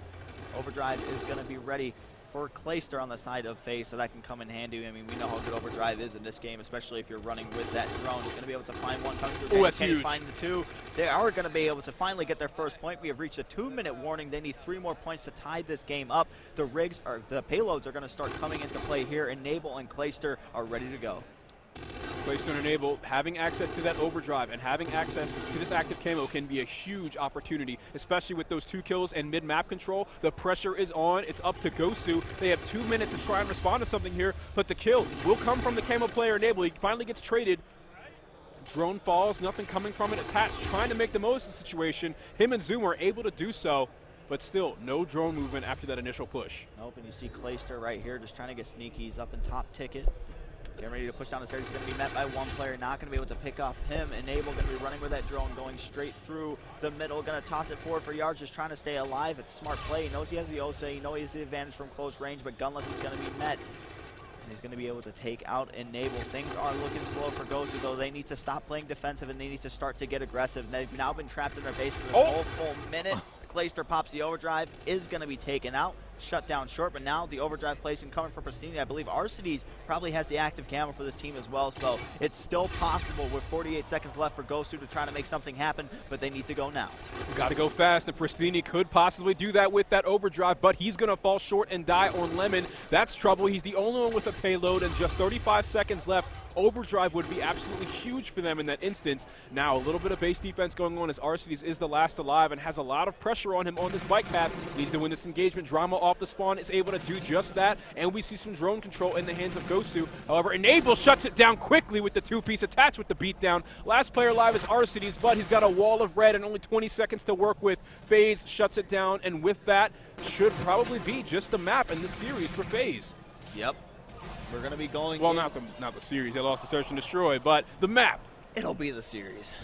Overdrive is going to be ready for Clayster on the side of FaZe, so that can come in handy. I mean, we know how good Overdrive is in this game, especially if you're running with that drone. He's going to be able to find one coming through. Can he find the 2? They are going to be able to finally get their first point. We have reached a 2-minute warning. They need 3 more points to tie this game up. The payloads are going to start coming into play here. Enable and Clayster are ready to go. Clayster and Enable having access to that overdrive and having access to this active camo can be a huge opportunity, especially with those 2 kills and mid-map control. The pressure is on. It's up to GosuCrew. They have 2 minutes to try and respond to something here, but the kill will come from the camo player Enable. He finally gets traded. Drone falls, nothing coming from it. Attached, trying to make the most of the situation. Him and Zoom are able to do so, but still no drone movement after that initial push. Nope, and you see Clayster right here just trying to get sneaky. He's up in top ticket. Getting ready to push down the stairs. He's going to be met by 1 player. Not going to be able to pick off him. Enable going to be running with that drone, going straight through the middle. Going to toss it forward for yards, just trying to stay alive. It's smart play. He knows he has the OSA. He knows he has the advantage from close range, but Gunless is going to be met. And he's going to be able to take out Enable. Things are looking slow for GosuCrw, though. They need to stop playing defensive, and they need to start to get aggressive. They've now been trapped in their base for this whole full minute. Clayster pops the overdrive, is going to be taken out, shut down short, but now the overdrive placing coming from Pristini. I believe Arcides probably has the active camo for this team as well, so it's still possible with 48 seconds left for GoSu to try to make something happen, but they need to go now. Got to go fast, and Pristini could possibly do that with that overdrive, but he's going to fall short and die on Lemon. That's trouble. He's the only one with a payload, and just 35 seconds left. Overdrive would be absolutely huge for them in that instance. Now, a little bit of base defense going on as Arcides is the last alive and has a lot of pressure on him on this bike path. Needs to win this engagement. Drama off the spawn is able to do just that, and we see some drone control in the hands of GoSu. However, Enable shuts it down quickly with the two-piece attached with the beatdown. Last player alive is Arcides, but he's got a wall of red and only 20 seconds to work with. FaZe shuts it down, and with that, should probably be just the map in the series for FaZe. Yep. We're going to be going. Well, not the series. They lost to Search and Destroy, but the map. It'll be the series.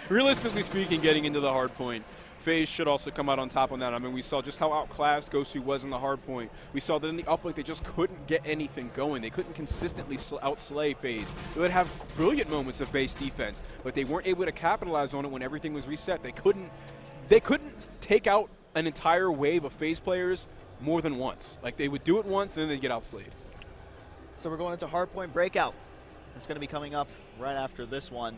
Realistically speaking, getting into the hard point, FaZe should also come out on top on that. I mean, we saw just how outclassed GoSu was in the hard point. We saw that in the uplink, they just couldn't get anything going. They couldn't consistently outslay FaZe. They would have brilliant moments of base defense, but they weren't able to capitalize on it when everything was reset. They couldn't take out an entire wave of FaZe players more than once. Like, they would do it once, and then they'd get outslayed. So we're going into hardpoint breakout. It's going to be coming up right after this one.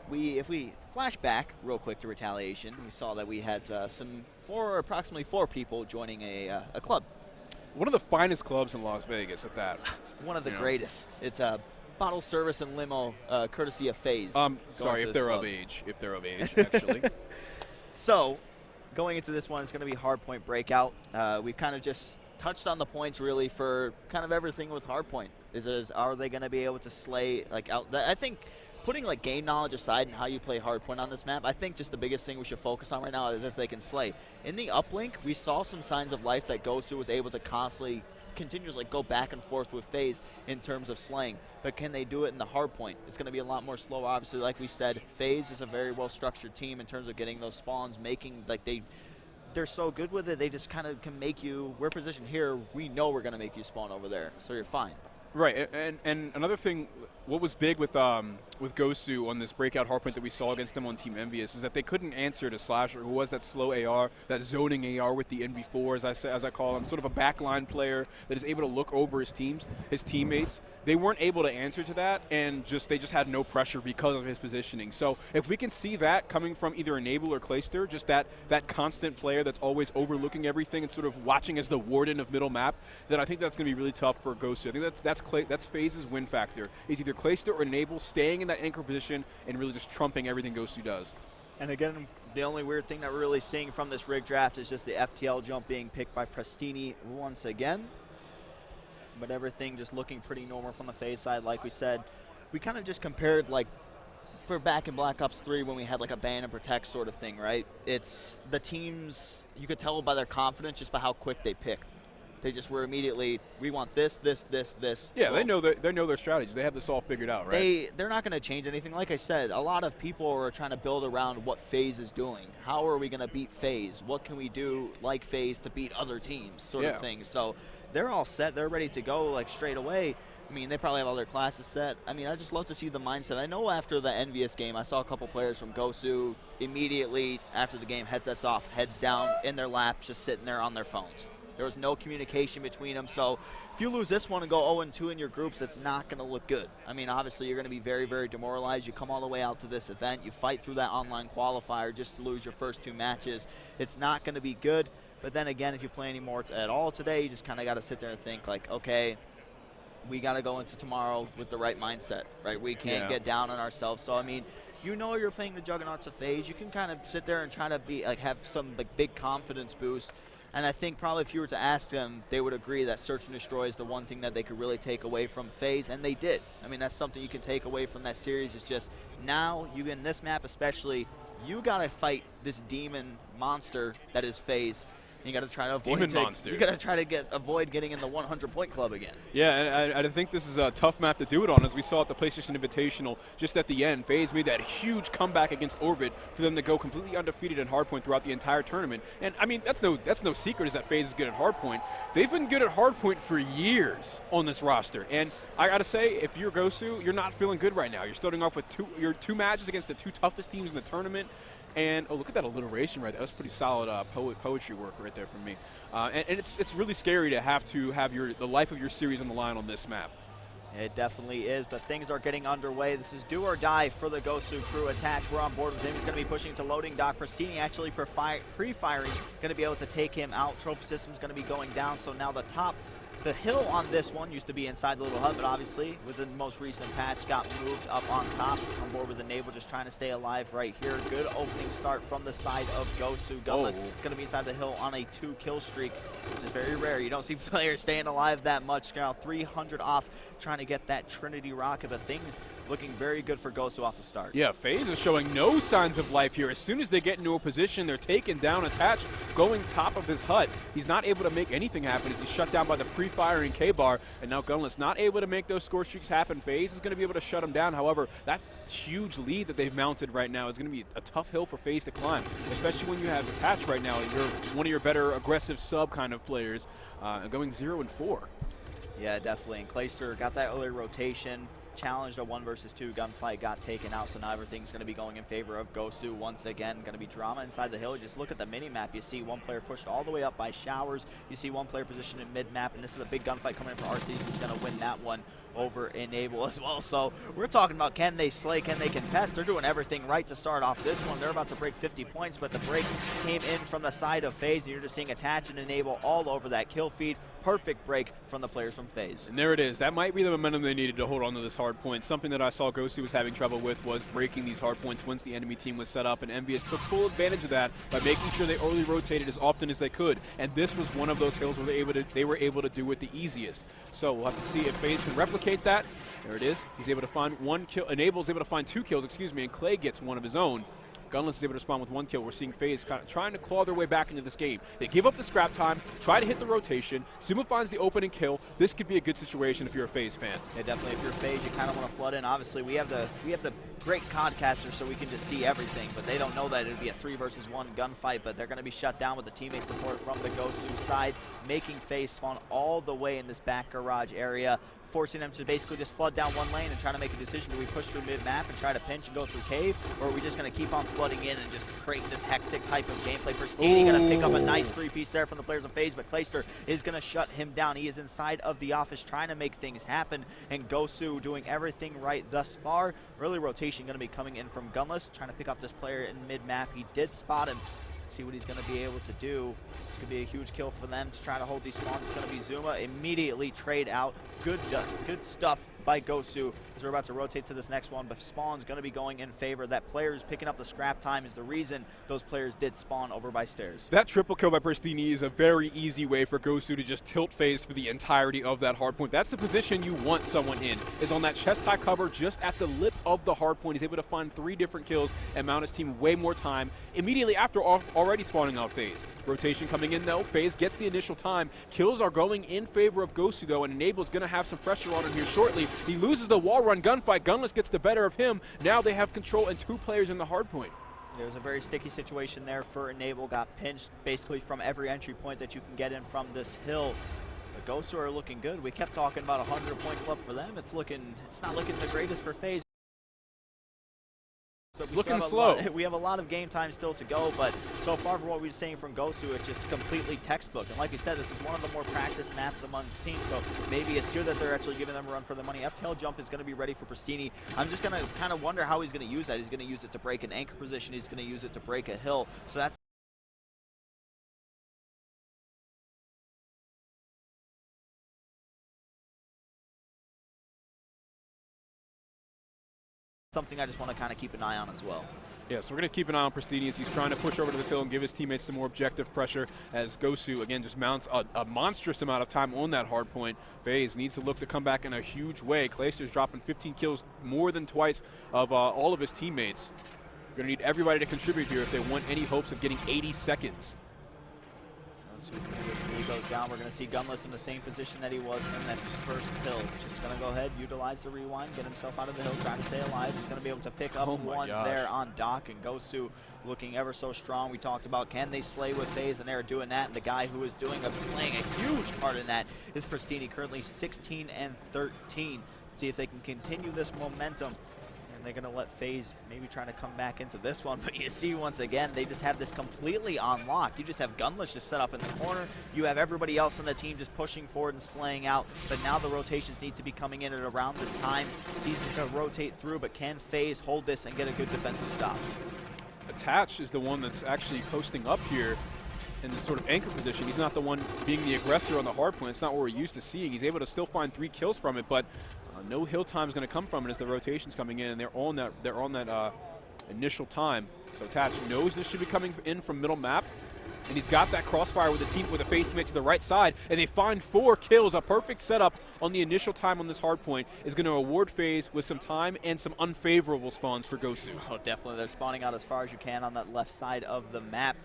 If we flash back real quick to Retaliation, we saw that we had approximately four people joining a club. One of the finest clubs in Las Vegas at that. One of the greatest. It's a bottle service and limo, courtesy of FaZe. Sorry, if they're of age. If they're of age, actually. So, going into this one, it's going to be hardpoint breakout. We've kind of just touched on the points really for kind of everything with hardpoint. Are they going to be able to slay out? I think putting game knowledge aside and how you play hardpoint on this map, I think just the biggest thing we should focus on right now is if they can slay. In the uplink, we saw some signs of life that GoSu was able to constantly continuously go back and forth with FaZe in terms of slaying, but can they do it in the hard point? It's going to be a lot more slow. Obviously, like we said, FaZe is a very well-structured team in terms of getting those spawns, making they're so good with it. They just kind of can make you. We're positioned here. We know we're going to make you spawn over there, so you're fine. Right, and another thing, what was big with GoSu on this breakout hardpoint that we saw against them on Team Envious is that they couldn't answer to Slasher, who was that slow AR, that zoning AR with the NV4, as I call him, sort of a backline player that is able to look over his teammates. They weren't able to answer to that, and they just had no pressure because of his positioning. So if we can see that coming from either Enable or Clayster, just that constant player that's always overlooking everything and sort of watching as the warden of middle map, then I think that's going to be really tough for GoSu. I think that's FaZe's win factor. Is either Clayster or Enable staying in that anchor position and really just trumping everything GoSu does. And again, the only weird thing that we're really seeing from this rig draft is just the FTL jump being picked by Pristini once again. But everything just looking pretty normal from the FaZe side. Like we said, we kind of just compared for back in Black Ops 3 when we had a ban and protect sort of thing, right? It's the teams, you could tell by their confidence just by how quick they picked. They just were immediately, we want this. Yeah, they know their strategies. They have this all figured out, right? They're not going to change anything. Like I said, a lot of people are trying to build around what FaZe is doing. How are we going to beat FaZe? What can we do like FaZe to beat other teams, sort of thing. So they're all set. They're ready to go straight away. I mean, they probably have all their classes set. I mean, I just love to see the mindset. I know after the Envious game, I saw a couple players from GoSu immediately after the game, headsets off, heads down, in their laps, just sitting there on their phones. There was no communication between them. So if you lose this one and go 0-2 in your groups, it's not going to look good. I mean, obviously, you're going to be very, very demoralized. You come all the way out to this event. You fight through that online qualifier just to lose your first 2 matches. It's not going to be good. But then again, if you play any more at all today, you just kind of got to sit there and think okay, we got to go into tomorrow with the right mindset, right? We can't get down on ourselves. So, I mean, you're playing the Juggernauts of FaZe. You can kind of sit there and try to have some big confidence boost. And I think probably if you were to ask them, they would agree that Search and Destroy is the one thing that they could really take away from FaZe, and they did. I mean, that's something you can take away from that series. It's just now, you in this map especially, you got to fight this demon monster that is FaZe. You got to try to avoid You got to try to avoid getting in the 100-point club again. Yeah, and I think this is a tough map to do it on, as we saw at the PlayStation Invitational. Just at the end, FaZe made that huge comeback against Orbit for them to go completely undefeated in hardpoint throughout the entire tournament. And I mean, that's no secret is that FaZe is good at hardpoint. They've been good at hardpoint for years on this roster. And I got to say, if you're GoSu, you're not feeling good right now. You're starting off with two matches against the 2 toughest teams in the tournament. And oh, look at that alliteration right there. That was pretty solid poetry work right there from me. And it's really scary to have the life of your series on the line on this map. It definitely is, but things are getting underway. This is do or die for the GosuCrew attack. We're on board with him. He's going to be pushing to loading dock. Pristini actually pre-firing, going to be able to take him out. Trophy system's going to be going down, so now the hill on this one used to be inside the little hut, but obviously with the most recent patch got moved up on top. On board with the Naval, just trying to stay alive right here. Good opening start from the side of Gosu. Gunless going to be inside the hill on a 2-kill streak, which is very rare. You don't see players staying alive that much. Now 300 off, trying to get that Trinity rocket, but things looking very good for Gosu off the start. Yeah, FaZe is showing no signs of life here. As soon as they get into a position, they're taken down, attached, going top of his hut. He's not able to make anything happen as he's shut down by the pre-firing K-Bar, and now Gunless not able to make those score streaks happen. FaZe is going to be able to shut him down. However, that huge lead that they've mounted right now is going to be a tough hill for FaZe to climb, especially when you have Attach right now. You're one of your better aggressive sub kind of players, going 0-4. Yeah, definitely. And Clayster got that early rotation, challenged a 1 versus 2 gunfight, got taken out, so now everything's going to be going in favor of Gosu once again. Going to be drama inside the hill. Just look at the mini-map. You see one player pushed all the way up by Showers. You see one player positioned in mid-map, and this is a big gunfight coming in for RCs. He's going to win that one over Enable as well. So we're talking about, can they slay, can they contest? They're doing everything right to start off this one. They're about to break 50 points, but the break came in from the side of FaZe, and you're just seeing Attach and Enable all over that kill feed. Perfect break from the players from FaZe. And there it is. That might be the momentum they needed to hold on to this hard point. Something that I saw Gosu was having trouble with was breaking these hard points once the enemy team was set up, and Envious took full advantage of that by making sure they early rotated as often as they could. And this was one of those hills where they were able to do it the easiest. So we'll have to see if FaZe can replicate that. There it is. He's able to find 1 kill. Enable's able to find 2 kills, excuse me, and Clay gets one of his own. Gunless is able to respond with 1 kill. We're seeing FaZe kind of trying to claw their way back into this game. They give up the scrap time, try to hit the rotation. Zuma finds the opening kill. This could be a good situation if you're a FaZe fan. Yeah, definitely. If you're FaZe, you kind of want to flood in. Obviously, we have the great Codcaster, so we can just see everything, but they don't know that it'd be a 3 versus 1 gunfight, but they're going to be shut down with the teammate support from the Gosu side, making FaZe spawn all the way in this back garage area, forcing them to basically just flood down one lane and try to make a decision. Do we push through mid-map and try to pinch and go through cave, or are we just going to keep on flooding in and just create this hectic type of gameplay? Pristini going to pick up a nice 3-piece there from the players of FaZe, but Clayster is going to shut him down. He is inside of the office trying to make things happen, and Gosu doing everything right thus far. Early rotation going to be coming in from Gunless, trying to pick off this player in mid-map. He did spot him. See what he's going to be able to do. It's going to be a huge kill for them to try to hold these spawns. It's going to be Zuma. Immediately trade out. Good stuff by Gosu as we're about to rotate to this next one, but spawn's going to be going in favor. That player's picking up the scrap time is the reason those players did spawn over by stairs. That triple kill by Pristini is a very easy way for Gosu to just tilt FaZe for the entirety of that hard point. That's the position you want someone in, is on that chest high cover just at the lip of the hard point. He's able to find 3 different kills and mount his team way more time immediately after already spawning out FaZe. Rotation coming in though. FaZe gets the initial time. Kills are going in favor of Gosu though, and Enable's going to have some pressure on him here shortly. He loses the wall run gunfight. Gunless gets the better of him. Now they have control and 2 players in the hard point. There's a very sticky situation there for Enable. Got pinched basically from every entry point that you can get in from this hill. The Gosu are looking good. We kept talking about a 100-point club for them. It's not looking the greatest for FaZe. Looking slow. We have a lot of game time still to go, but so far from what we've seen from Gosu, it's just completely textbook. And like we said, this is one of the more practiced maps amongst teams, so maybe it's good that they're actually giving them a run for their money. F-tail jump is going to be ready for Pristini. I'm just going to kind of wonder how he's going to use that. He's going to use it to break an anchor position. He's going to use it to break a hill. So that's something I just want to kind of keep an eye on as well. Yeah, so we're going to keep an eye on Pristini as he's trying to push over to the hill and give his teammates some more objective pressure as Gosu, again, just mounts a monstrous amount of time on that hard point. FaZe needs to look to come back in a huge way. Clayster's dropping 15 kills, more than twice of all of his teammates. We're going to need everybody to contribute here if they want any hopes of getting 80 seconds. He goes down. We're going to see Gunless in the same position that he was in that first hill. Just going to go ahead, utilize the rewind, get himself out of the hill, try to stay alive. He's going to be able to pick up one there on Doc, and Gosu looking ever so strong. We talked about can they slay with FaZe, and they're doing that, and the guy who is playing a huge part in that is Pristini, currently 16 and 13. See if they can continue this momentum. And they're going to let FaZe maybe trying to come back into this one. But you see, once again, they just have this completely on lock. You just have Gunless just set up in the corner. You have everybody else on the team just pushing forward and slaying out. But now the rotations need to be coming in at around this time. It's easy to rotate through, but can FaZe hold this and get a good defensive stop? Attach is the one that's actually posting up here in this sort of anchor position. He's not the one being the aggressor on the hard point. It's not what we're used to seeing. He's able to still find 3 kills from it, but no hill time is going to come from it as the rotation's coming in, and they're on that initial time. So Attach knows this should be coming in from middle map, and he's got that crossfire with the team with a FaZe teammate to the right side, and they find 4 kills. A perfect setup on the initial time on this hard point is going to award FaZe with some time and some unfavorable spawns for Gosu. Oh, definitely. They're spawning out as far as you can on that left side of the map.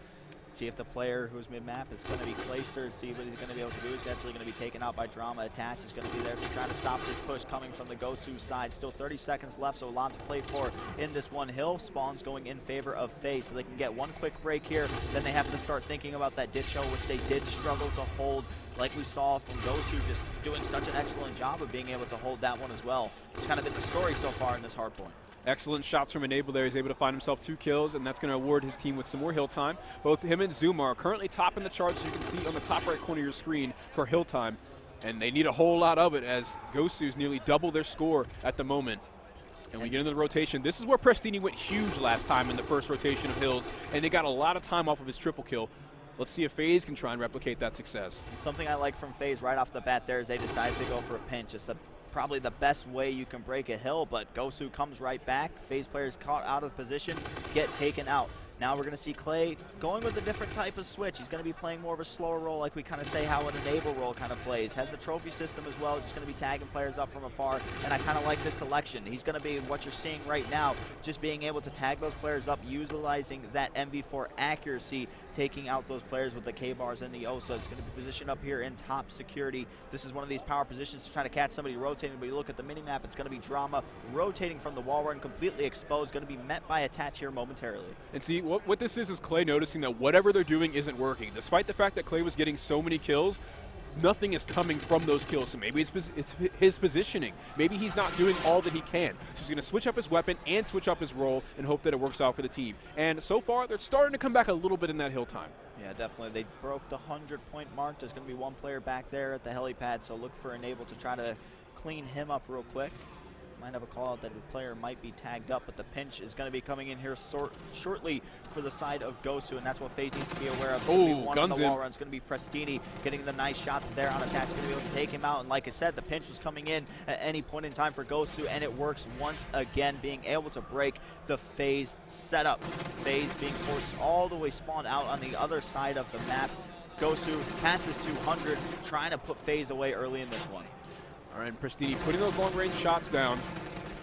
See if the player who's mid-map is going to be Clayster. See what he's going to be able to do. He's actually going to be taken out by Drama. Attach is going to be there to try to stop this push coming from the Gosu side. Still 30 seconds left, so a lot to play for in this one hill. Spawns going in favor of FaZe, so they can get one quick break here. Then they have to start thinking about that ditch hill, which they did struggle to hold. Like we saw from Gosu, just doing such an excellent job of being able to hold that one as well. It's kind of been the story so far in this hard point. Excellent shots from Enable there. He's able to find himself 2 kills, and that's going to award his team with some more hill time. Both him and Zuma are currently topping the charts, as you can see on the top right corner of your screen, for hill time. And they need a whole lot of it, as Gosu's nearly double their score at the moment. And we get into the rotation. This is where Prestini went huge last time in the first rotation of hills, and they got a lot of time off of his triple kill. Let's see if FaZe can try and replicate that success. Something I like from FaZe right off the bat there is they decided to go for a pinch. It's probably the best way you can break a hill, but Gosu comes right back. FaZe players caught out of position, get taken out. Now we're going to see Clay going with a different type of switch. He's going to be playing more of a slower role, like we kind of say how an Enable role kind of plays. Has the trophy system as well, just going to be tagging players up from afar, and I kind of like this selection. He's going to be what you're seeing right now, just being able to tag those players up, utilizing that MV4 accuracy, taking out those players with the K-bars and the OSA. It's going to be positioned up here in top security. This is one of these power positions to try to catch somebody rotating, but you look at the mini-map, it's going to be Drama rotating from the wall run, completely exposed, going to be met by Attach here momentarily. And see, what this is Clay noticing that whatever they're doing isn't working. Despite the fact that Clay was getting so many kills, nothing is coming from those kills. So maybe it's his positioning. Maybe he's not doing all that he can. So he's going to switch up his weapon and switch up his role and hope that it works out for the team. And so far, they're starting to come back a little bit in that hill time. Yeah, definitely. They broke the 100-point mark. There's going to be one player back there at the helipad, so look for Enable to try to clean him up real quick. Might have a call out that the player might be tagged up, but the pinch is going to be coming in here shortly for the side of Gosu, and that's what FaZe needs to be aware of. Oh, one on the wall run. It's going to be Prestini getting the nice shots there on Attach. Going to be able to take him out, and like I said, the pinch was coming in at any point in time for Gosu, and it works once again, being able to break the FaZe setup. FaZe being forced all the way spawned out on the other side of the map. Gosu passes 200, trying to put FaZe away early in this one. All right, and Prestini putting those long-range shots down.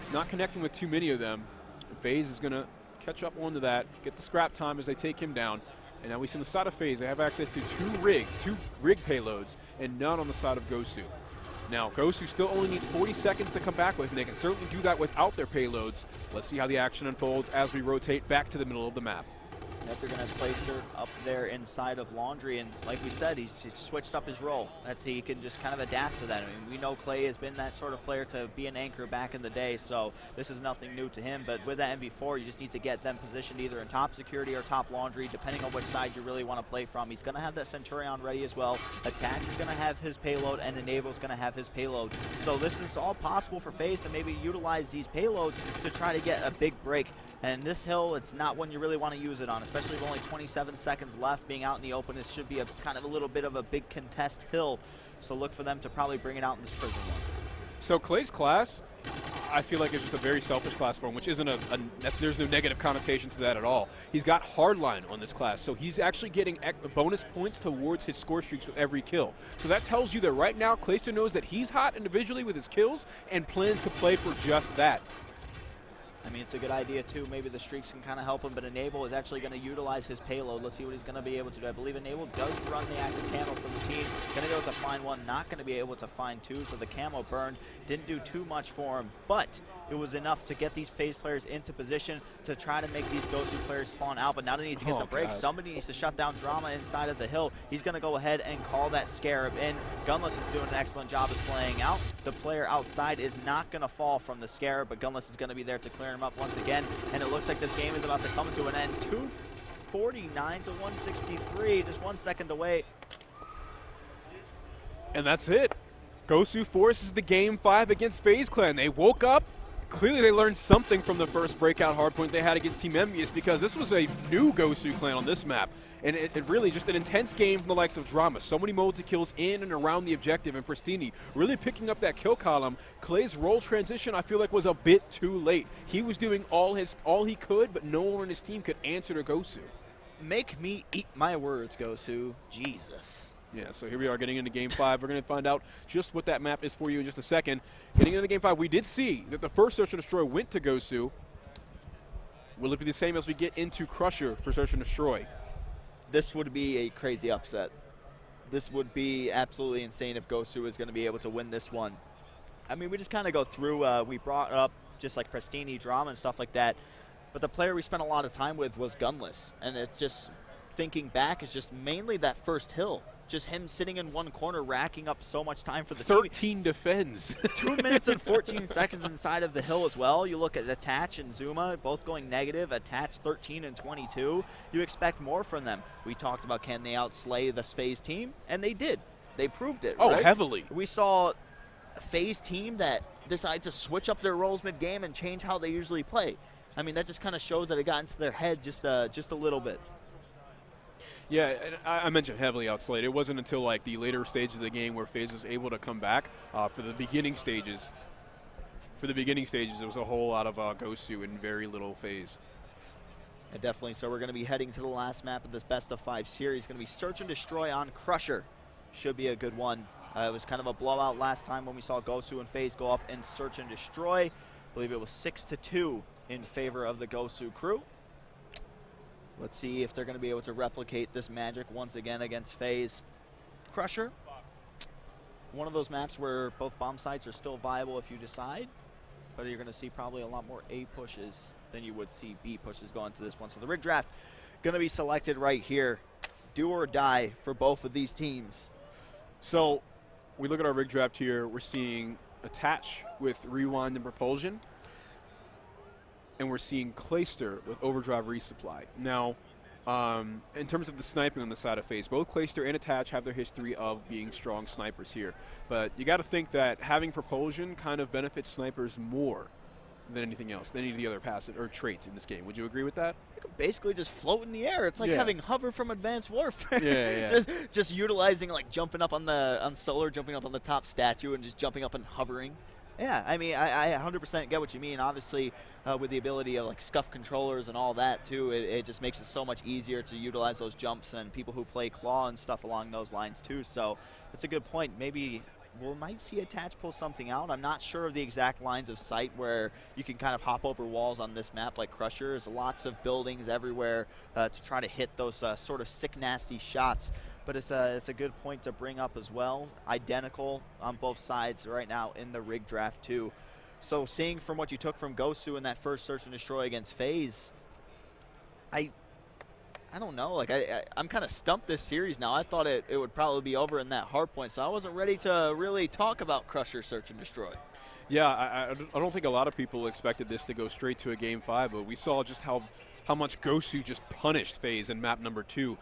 He's not connecting with too many of them. And FaZe is going to catch up onto that, get the scrap time as they take him down. And now we see on the side of FaZe, they have access to two rig payloads, and none on the side of Gosu. Now, Gosu still only needs 40 seconds to come back with, and they can certainly do that without their payloads. Let's see how the action unfolds as we rotate back to the middle of the map. That they're going to place her up there inside of Laundry, and like we said, he's switched up his role. He can just kind of adapt to that. I mean, we know Clay has been that sort of player to be an anchor back in the day, so this is nothing new to him. But with that MV4, you just need to get them positioned either in top security or top Laundry, depending on which side you really want to play from. He's going to have that Centurion ready as well. Attach is going to have his payload, and Enable is going to have his payload. So this is all possible for FaZe to maybe utilize these payloads to try to get a big break. And this hill, it's not one you really want to use it on, especially with only 27 seconds left. Being out in the open, it should be a kind of a little bit of a big contest hill. So look for them to probably bring it out in this prison one. So Clay's class, I feel like it's just a very selfish class for him, which isn't there's no negative connotation to that at all. He's got hardline on this class, so he's actually getting bonus points towards his score streaks with every kill. So that tells you that right now, Clayster knows that he's hot individually with his kills and plans to play for just that. I mean, it's a good idea, too. Maybe the streaks can kind of help him, but Enable is actually going to utilize his payload. Let's see what he's going to be able to do. I believe Enable does run the active panel for the team. Gonna go to find one, not gonna be able to find two, so the camo burn didn't do too much for him, but it was enough to get these FaZe players into position to try to make these GoSu players spawn out, but now they need to get the break. Somebody needs to shut down Drama inside of the hill. He's gonna go ahead and call that Scarab in. Gunless is doing an excellent job of slaying out. The player outside is not gonna fall from the Scarab, but Gunless is gonna be there to clear him up once again, and it looks like this game is about to come to an end. 249 to 163, just 1 second away. And that's it. GoSu forces the game 5 against FaZe Clan. They woke up. Clearly they learned something from the first breakout hardpoint they had against Team Envious, because this was a new GoSu Clan on this map. And it really just an intense game from the likes of Drama. So many multi-kills in and around the objective, and Pristini really picking up that kill column. Clay's role transition, I feel like, was a bit too late. He was doing all he could, but no one on his team could answer to GoSu. Make me eat my words, GoSu. Jesus. Yeah, so here we are getting into Game 5. We're going to find out just what that map is for you in just a second. Getting into Game 5, we did see that the first Search and Destroy went to GoSu. Will it be the same as we get into Crusher for Search and Destroy? This would be a crazy upset. This would be absolutely insane if GoSu is going to be able to win this one. I mean, we just kind of go through, we brought up just like Pristini, Drama, and stuff like that. But the player we spent a lot of time with was Gunless. And it's just, thinking back, is just mainly that first hill. Just him sitting in one corner, racking up so much time for the 13 defends. 2 minutes and 14 seconds inside of the hill as well. You look at Attach and Zuma, both going negative. Attach 13 and 22. You expect more from them. We talked about, can they outslay this FaZe team? And they did. They proved it. Oh, right? heavily. We saw a FaZe team that decided to switch up their roles mid-game and change how they usually play. I mean, that just kind of shows that it got into their head just a little bit. Yeah, I mentioned heavily outslayed. It wasn't until like the later stages of the game where FaZe was able to come back. For the beginning stages, it was a whole lot of GoSu and very little FaZe. Yeah, definitely. So we're going to be heading to the last map of this best-of-5 series. Going to be Search and Destroy on Crusher. Should be a good one. It was kind of a blowout last time when we saw GoSu and FaZe go up and Search and Destroy. I believe it was 6-2 in favor of the GoSu crew. Let's see if they're going to be able to replicate this magic once again against FaZe. Crusher, one of those maps where both bomb sites are still viable if you decide, but you're going to see probably a lot more A pushes than you would see B pushes going to this one. So the rig draft going to be selected right here. Do or die for both of these teams. So we look at our rig draft here. We're seeing Attach with Rewind and Propulsion. And we're seeing Clayster with Overdrive Resupply. Now, in terms of the sniping on the side of FaZe, both Clayster and Attach have their history of being strong snipers here. But you got to think that having Propulsion kind of benefits snipers more than anything else, than any of the other passive or traits in this game. Would you agree with that? You can basically just float in the air. It's like having hover from Advanced Warfare. Yeah. just utilizing, like, jumping up on Solar, jumping up on the top statue, and just jumping up and hovering. Yeah, I mean, I 100% get what you mean. Obviously, with the ability of like scuff controllers and all that too, it just makes it so much easier to utilize those jumps, and people who play Claw and stuff along those lines too. So it's a good point. Maybe we might see Attach pull something out. I'm not sure of the exact lines of sight where you can kind of hop over walls on this map like Crusher. There's lots of buildings everywhere to try to hit those sort of sick, nasty shots. But it's a good point to bring up as well. Identical on both sides right now in the rig draft too. So seeing from what you took from GoSu in that first Search and Destroy against FaZe, I don't know. Like I'm kind of stumped this series now. I thought it would probably be over in that hard point, so I wasn't ready to really talk about Crusher Search and Destroy. Yeah, I don't think a lot of people expected this to go straight to a Game 5, but we saw just how much GoSu just punished FaZe in map number 2.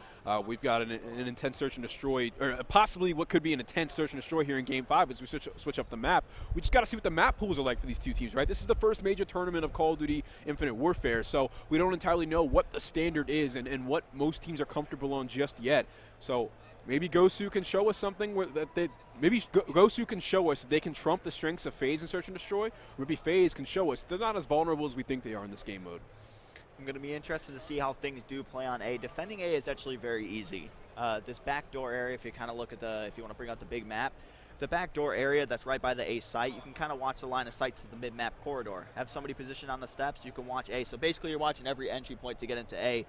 We've got an intense Search and Destroy, or possibly what could be an intense Search and Destroy here in Game 5 as we switch up the map. We just got to see what the map pools are like for these two teams, right? This is the first major tournament of Call of Duty Infinite Warfare, so we don't entirely know what the standard is and what most teams are comfortable on just yet. So maybe GoSu can show us something maybe GoSu can show us that they can trump the strengths of FaZe in Search and Destroy, or maybe FaZe can show us they're not as vulnerable as we think they are in this game mode. I'm going to be interested to see how things do play on A. Defending A is actually very easy. This backdoor area, if you kind of look at if you want to bring out the big map, the backdoor area that's right by the A site, you can kind of watch the line of sight to the mid-map corridor. Have somebody positioned on the steps, you can watch A. So basically you're watching every entry point to get into A.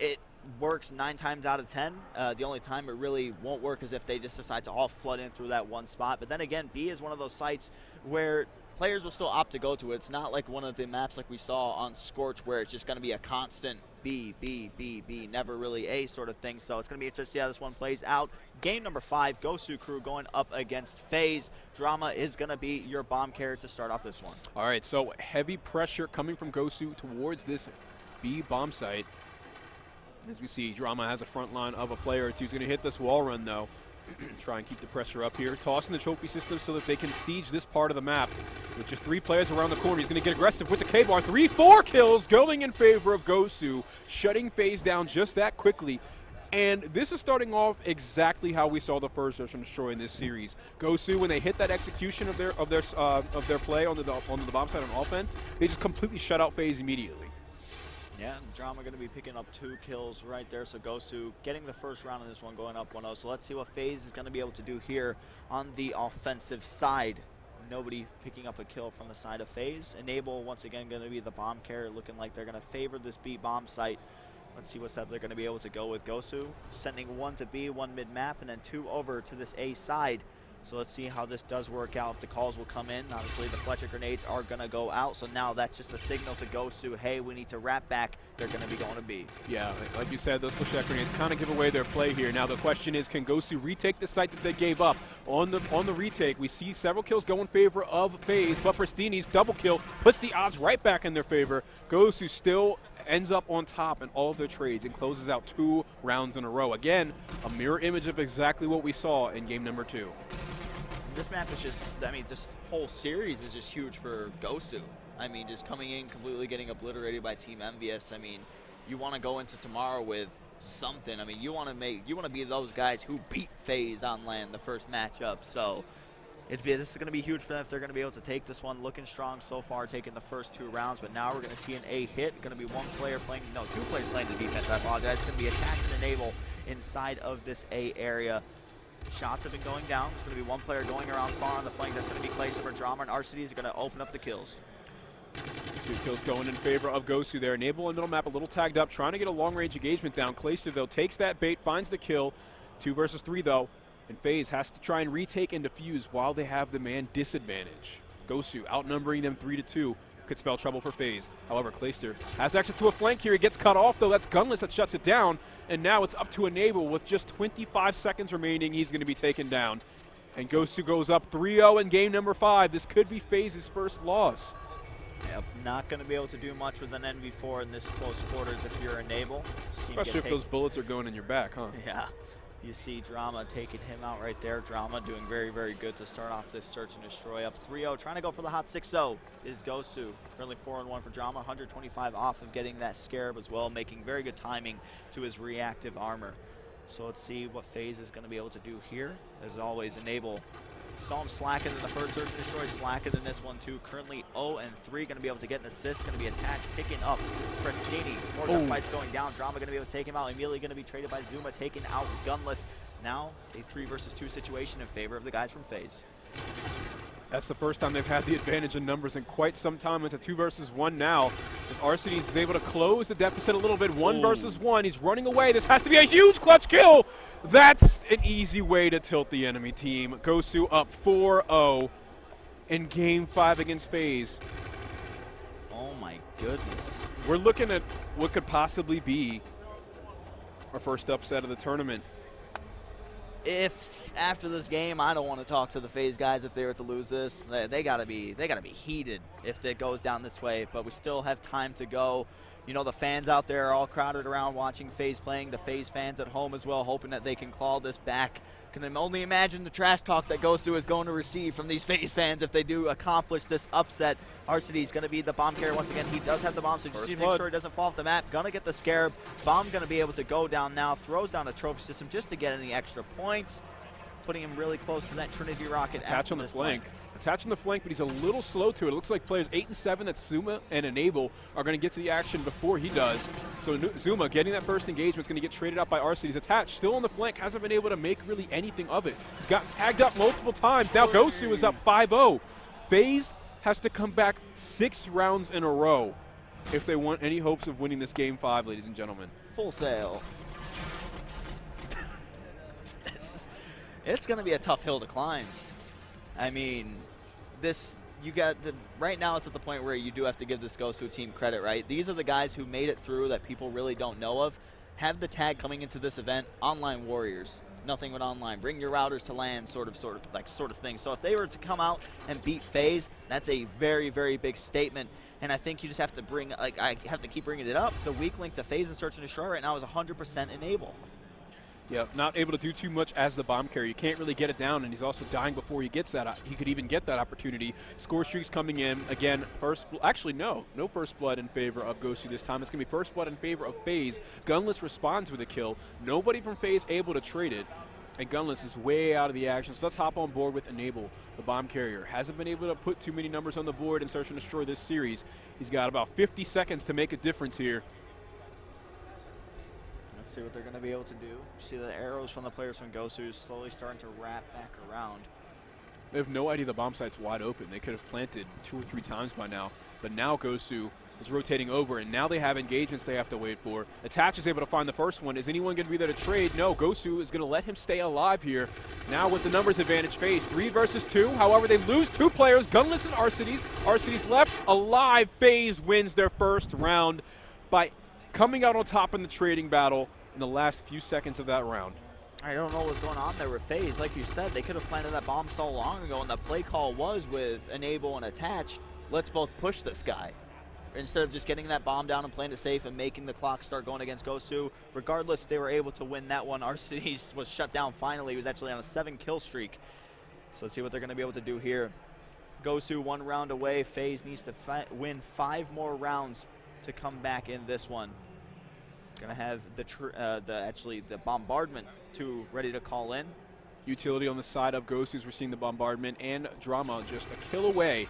it works 9 times out of 10. The only time it really won't work is if they just decide to all flood in through that one spot. But then again, B is one of those sites where players will still opt to go to it. It's not like one of the maps like we saw on Scorch where it's just going to be a constant B, B, B, B, never really A sort of thing. So it's going to be interesting to see how this one plays out. Game number 5, GosuCrew going up against FaZe. Drama is going to be your bomb carrier to start off this one. All right, so heavy pressure coming from Gosu towards this B bomb site. As we see, Drama has a front line of a player or two. He's going to hit this wall run, though. Try and keep the pressure up here. Tossing the trophy system so that they can siege this part of the map. With just 3 players around the corner, he's going to get aggressive with the K-bar. 3-4 kills going in favor of Gosu, shutting FaZe down just that quickly. And this is starting off exactly how we saw the first Search and Destroy in this series. Gosu, when they hit that execution of their play on the bomb side on offense, they just completely shut out FaZe immediately. Yeah, Drama going to be picking up 2 kills right there. So Gosu getting the first round in this one, going up 1-0. So let's see what FaZe is going to be able to do here on the offensive side. Nobody picking up a kill from the side of FaZe. Enable, once again, going to be the bomb carrier, looking like they're going to favor this B bomb site. Let's see what step they're going to be able to go with. Gosu sending 1 to B, 1 mid-map, and then 2 over to this A side. So let's see how this does work out. If the calls will come in, obviously the Fletcher grenades are going to go out. So now that's just a signal to Gosu, hey, we need to wrap back. They're going to be going to B. Yeah, like you said, those Fletcher grenades kind of give away their play here. Now the question is, can Gosu retake the site that they gave up? On the retake, we see several kills go in favor of FaZe, but Pristini's double kill puts the odds right back in their favor. Gosu still ends up on top in all of their trades and closes out 2 rounds in a row. Again, a mirror image of exactly what we saw in game number 2. This map is just, I mean, this whole series is just huge for Gosu. I mean, just coming in, completely getting obliterated by Team Envious. I mean, you want to go into tomorrow with something. I mean, you want to be those guys who beat FaZe on LAN the first matchup. So this is going to be huge for them if they're going to be able to take this one. Looking strong so far, taking the first 2 rounds, but now we're going to see an A hit. Going to be 2 players playing the defense. I apologize. It's going to be attach and enable inside of this A area. Shots have been going down. It's going to be 1 player going around far on the flank. That's going to be Clayster for Drama, and RCD is going to open up the kills. 2 kills going in favor of Gosu there. Enable and middle map a little tagged up, trying to get a long-range engagement down. Clayster, though, takes that bait, finds the kill. 2 versus 3, though, and FaZe has to try and retake and defuse while they have the man disadvantage. Gosu outnumbering them 3-2. Could spell trouble for FaZe. However, Clayster has access to a flank here. He gets cut off, though. That's Gunless that shuts it down. And now it's up to Enable with just 25 seconds remaining. He's going to be taken down. And Gosu goes up 3-0 in game number 5. This could be FaZe's first loss. Yep, not going to be able to do much with an NV4 in this close quarters if you're Enable. Especially if those bullets are going in your back, huh? Yeah. You see Drama taking him out right there. Drama doing very, very good to start off this search and destroy. Up 3-0, trying to go for the hot 6-0 is Gosu. Currently 4-1 for Drama, 125 off of getting that scarab as well, making very good timing to his reactive armor. So let's see what FaZe is going to be able to do here. As always, Enable. Saw him slacking in the first search and destroy, slacking in this one too. Currently 0-3, going to be able to get an assist, going to be attached, picking up Prestini. More fight's going down. Drama going to be able to take him out. Immediately going to be traded by Zuma, taken out Gunless. Now a 3 versus 2 situation in favor of the guys from FaZe. That's the first time they've had the advantage in numbers in quite some time. It's a 2 versus 1 now. As Arcades is able to close the deficit a little bit. 1 versus 1. He's running away. This has to be a huge clutch kill. That's an easy way to tilt the enemy team. Gosu up 4-0 in game 5 against FaZe. Oh my goodness. We're looking at what could possibly be our first upset of the tournament. If after this game, I don't want to talk to the FaZe guys if they were to lose this. They gotta be heated if it goes down this way. But we still have time to go. You know, the fans out there are all crowded around watching FaZe playing. The FaZe fans at home as well, hoping that they can claw this back. Can only imagine the trash talk that Gosu is going to receive from these FaZe fans if they do accomplish this upset. RCD is going to be the bomb carrier once again. He does have the bomb, so just need to make sure he doesn't fall off the map. Gonna get the scarab. Bomb going to be able to go down now. Throws down a trophy system just to get any extra points. Putting him really close to that Trinity rocket. Attach on the flank. Attach on the flank, but he's a little slow to it. It looks like players 8 and 7, that's Zuma and Enable, are going to get to the action before he does. So Zuma getting that first engagement is going to get traded out by RC. He's attached, still on the flank, hasn't been able to make really anything of it. He's got tagged up multiple times. Now Gosu is up 5-0. FaZe has to come back 6 rounds in a row if they want any hopes of winning this game 5, ladies and gentlemen. full sail. It's going to be a tough hill to climb. I mean, right now it's at the point where you do have to give this GoSu team credit, right? These are the guys who made it through that people really don't know of. Have the tag coming into this event, online warriors. Nothing but online. Bring your routers to LAN, sort of thing. So if they were to come out and beat FaZe, that's a very, very big statement. And I think you just have to I have to keep bringing it up. The weak link to FaZe and Search and Destroy right now is 100% enable. Yeah, not able to do too much as the bomb carrier. You can't really get it down, and he's also dying before he gets that. He could even get that opportunity. Score streaks coming in. Again, actually, no first blood in favor of GoSu this time. It's going to be first blood in favor of FaZe. Gunless responds with a kill. Nobody from FaZe able to trade it. And Gunless is way out of the action, so let's hop on board with Enable. The bomb carrier hasn't been able to put too many numbers on the board in Search and Destroy this series. He's got about 50 seconds to make a difference here. Let's see what they're going to be able to do. See the arrows from the players from GoSu slowly starting to wrap back around. They have no idea the bomb site's wide open. They could have planted 2 or 3 times by now. But now GoSu is rotating over, and now they have engagements they have to wait for. Attach is able to find the first one. Is anyone going to be there to trade? No, GoSu is going to let him stay alive here. Now with the numbers advantage, FaZe 3 versus 2. However, they lose 2 players, Gunless and Arcides. Arcides left alive. FaZe wins their first round by coming out on top in the trading battle in the last few seconds of that round. I don't know what's going on there with FaZe. Like you said, they could have planted that bomb so long ago, and the play call was with Enable and Attach, let's both push this guy. Instead of just getting that bomb down and playing it safe and making the clock start going against GoSu. Regardless, they were able to win that one. Arcides was shut down finally. He was actually on a 7-kill streak. So let's see what they're going to be able to do here. GoSu 1 round away. FaZe needs to win 5 more rounds to come back in this one. Gonna have the bombardment 2 ready to call in. Utility on the side of GoSu as we're seeing the bombardment, and Drama just a kill away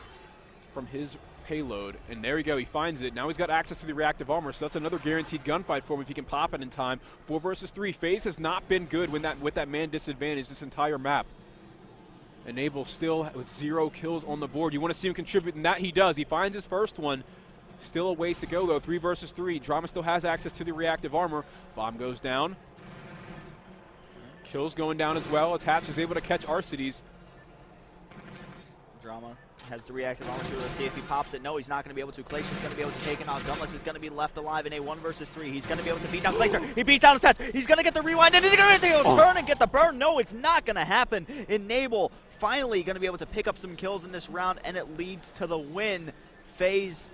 from his payload. And there we go, he finds it. Now he's got access to the reactive armor, so that's another guaranteed gunfight for him if he can pop it in time. 4 versus 3. FaZe has not been good with that man disadvantage this entire map. Enable still with 0 kills on the board. You want to see him contribute, and that he does. He finds his first one. Still a ways to go, though. 3 versus 3. Drama still has access to the reactive armor. Bomb goes down. Kills going down as well. Attach is able to catch Arcides. Drama has the reactive armor too. Let's see if he pops it. No, he's not going to be able to. Clayster's going to be able to take him out. Gunless is going to be left alive in a 1 versus 3. He's going to be able to beat down Clayster. He beats down Attach. He's going to get the rewind, and he's going to turn and get the burn. No, it's not going to happen. Enable finally going to be able to pick up some kills in this round, and it leads to the win. FaZe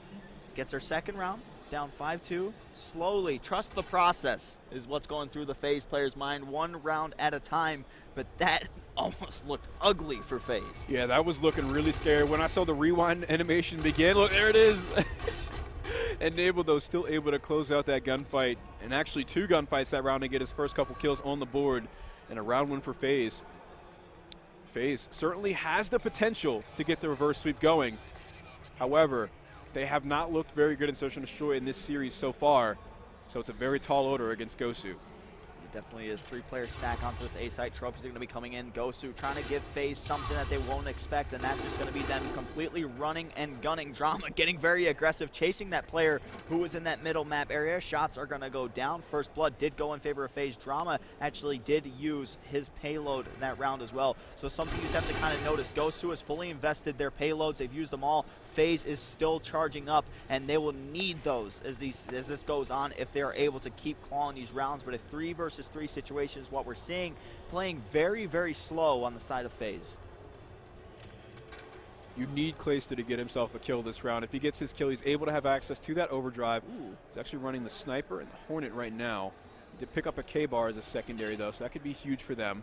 gets their second round, down 5-2. Slowly, trust the process is what's going through the FaZe player's mind, 1 round at a time, but that almost looked ugly for FaZe. Yeah, that was looking really scary. When I saw the rewind animation begin, look, there it is. Enable, though, still able to close out that gunfight, and actually 2 gunfights that round and get his first couple kills on the board, and a round win for FaZe. FaZe certainly has the potential to get the reverse sweep going. However, they have not looked very good in Search and Destroy in this series so far, so it's a very tall order against GoSu. It definitely is. 3-player stack onto this A-site. Trophies are going to be coming in. GoSu trying to give FaZe something that they won't expect, and that's just going to be them completely running and gunning. Drama getting very aggressive, chasing that player who was in that middle map area. Shots are going to go down. First blood did go in favor of FaZe. Drama actually did use his payload that round as well. So something you just have to kind of notice. GoSu has fully invested their payloads. They've used them all. FaZe is still charging up, and they will need those as this goes on if they are able to keep clawing these rounds. But a 3 versus 3 situation is what we're seeing, playing very, very slow on the side of FaZe. You need Clayster to get himself a kill this round. If he gets his kill, he's able to have access to that overdrive. Ooh. He's actually running the Sniper and the Hornet right now. He did pick up a K-Bar as a secondary, though, so that could be huge for them.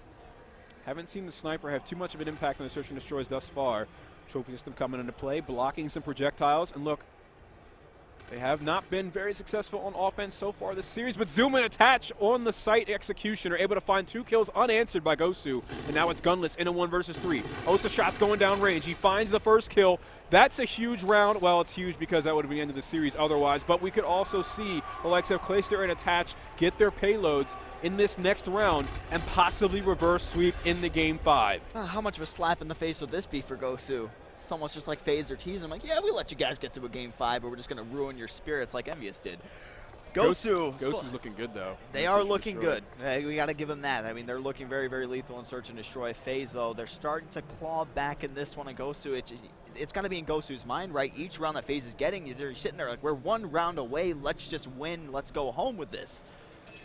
Haven't seen the Sniper have too much of an impact on the Search and Destroys thus far. Trophy system coming into play, blocking some projectiles, and look, they have not been very successful on offense so far this series, but Zoom and Attach on the site execution are able to find 2 kills unanswered by GoSu, and now it's Gunless in a 1 versus 3. Osa shots going down range. He finds the first kill. That's a huge round. Well, it's huge because that would have been the end of the series otherwise, but we could also see the likes of Clayster and Attach get their payloads in this next round and possibly reverse sweep in the game 5. How much of a slap in the face would this be for GoSu? It's almost just like FaZe or teasing. I'm like, yeah, we let you guys get to a game 5, but we're just going to ruin your spirits like Envious did. Gosu's looking good, though. They are looking good. We got to give them that. I mean, they're looking very, very lethal in search and destroy. FaZe, though, they're starting to claw back in this one, and Gosu, it's got to be in Gosu's mind, right? Each round that FaZe is getting, they're sitting there like, we're one round away. Let's just win. Let's go home with this.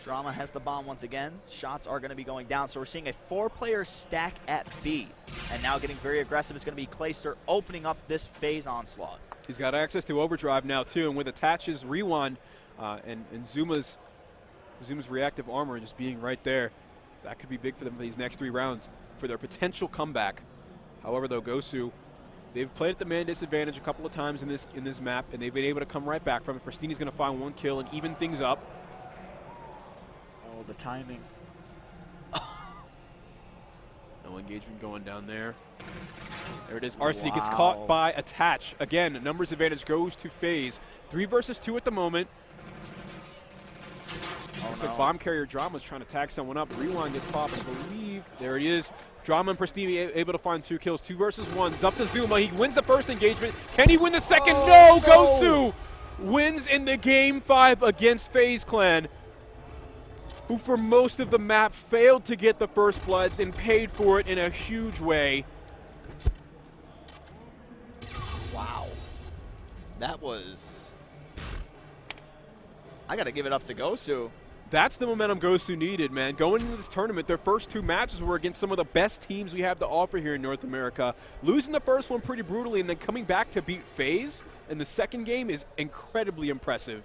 Drama has the bomb once again. Shots are going to be going down, so we're seeing a 4-player stack at B. And now getting very aggressive is going to be Clayster opening up this FaZe onslaught. He's got access to overdrive now, too, and with attaches, rewind, and Zuma's reactive armor just being right there, that could be big for them for these next 3 rounds for their potential comeback. However, though, Gosu, they've played at the man disadvantage a couple of times in this map, and they've been able to come right back from it. Pristini's going to find 1 kill and even things up. Oh, the timing. No engagement going down there. There it is. RC gets caught by attach. Again, numbers advantage goes to FaZe. 3 versus 2 at the moment. Looks like Bomb Carrier Drama's trying to tag someone up. Rewind gets popped, I believe. There he is. Drama and Pristini able to find 2 kills. 2 versus 1. It's up to Zuma. He wins the first engagement. Can he win the second? No! Gosu wins in the Game 5 against FaZe Clan, who for most of the map failed to get the first bloods and paid for it in a huge way. Wow. That was... I got to give it up to Gosu. That's the momentum Gosu needed, man. Going into this tournament, their first 2 matches were against some of the best teams we have to offer here in North America. Losing the first one pretty brutally and then coming back to beat FaZe in the second game is incredibly impressive.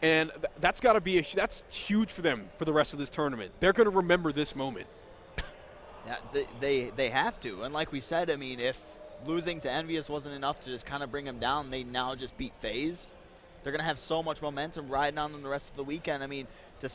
And that's got to be that's huge for them for the rest of this tournament. They're going to remember this moment. Yeah, they have to. And like we said, I mean, if losing to Envious wasn't enough to just kind of bring them down, they now just beat FaZe. They're going to have so much momentum riding on them the rest of the weekend. I mean, to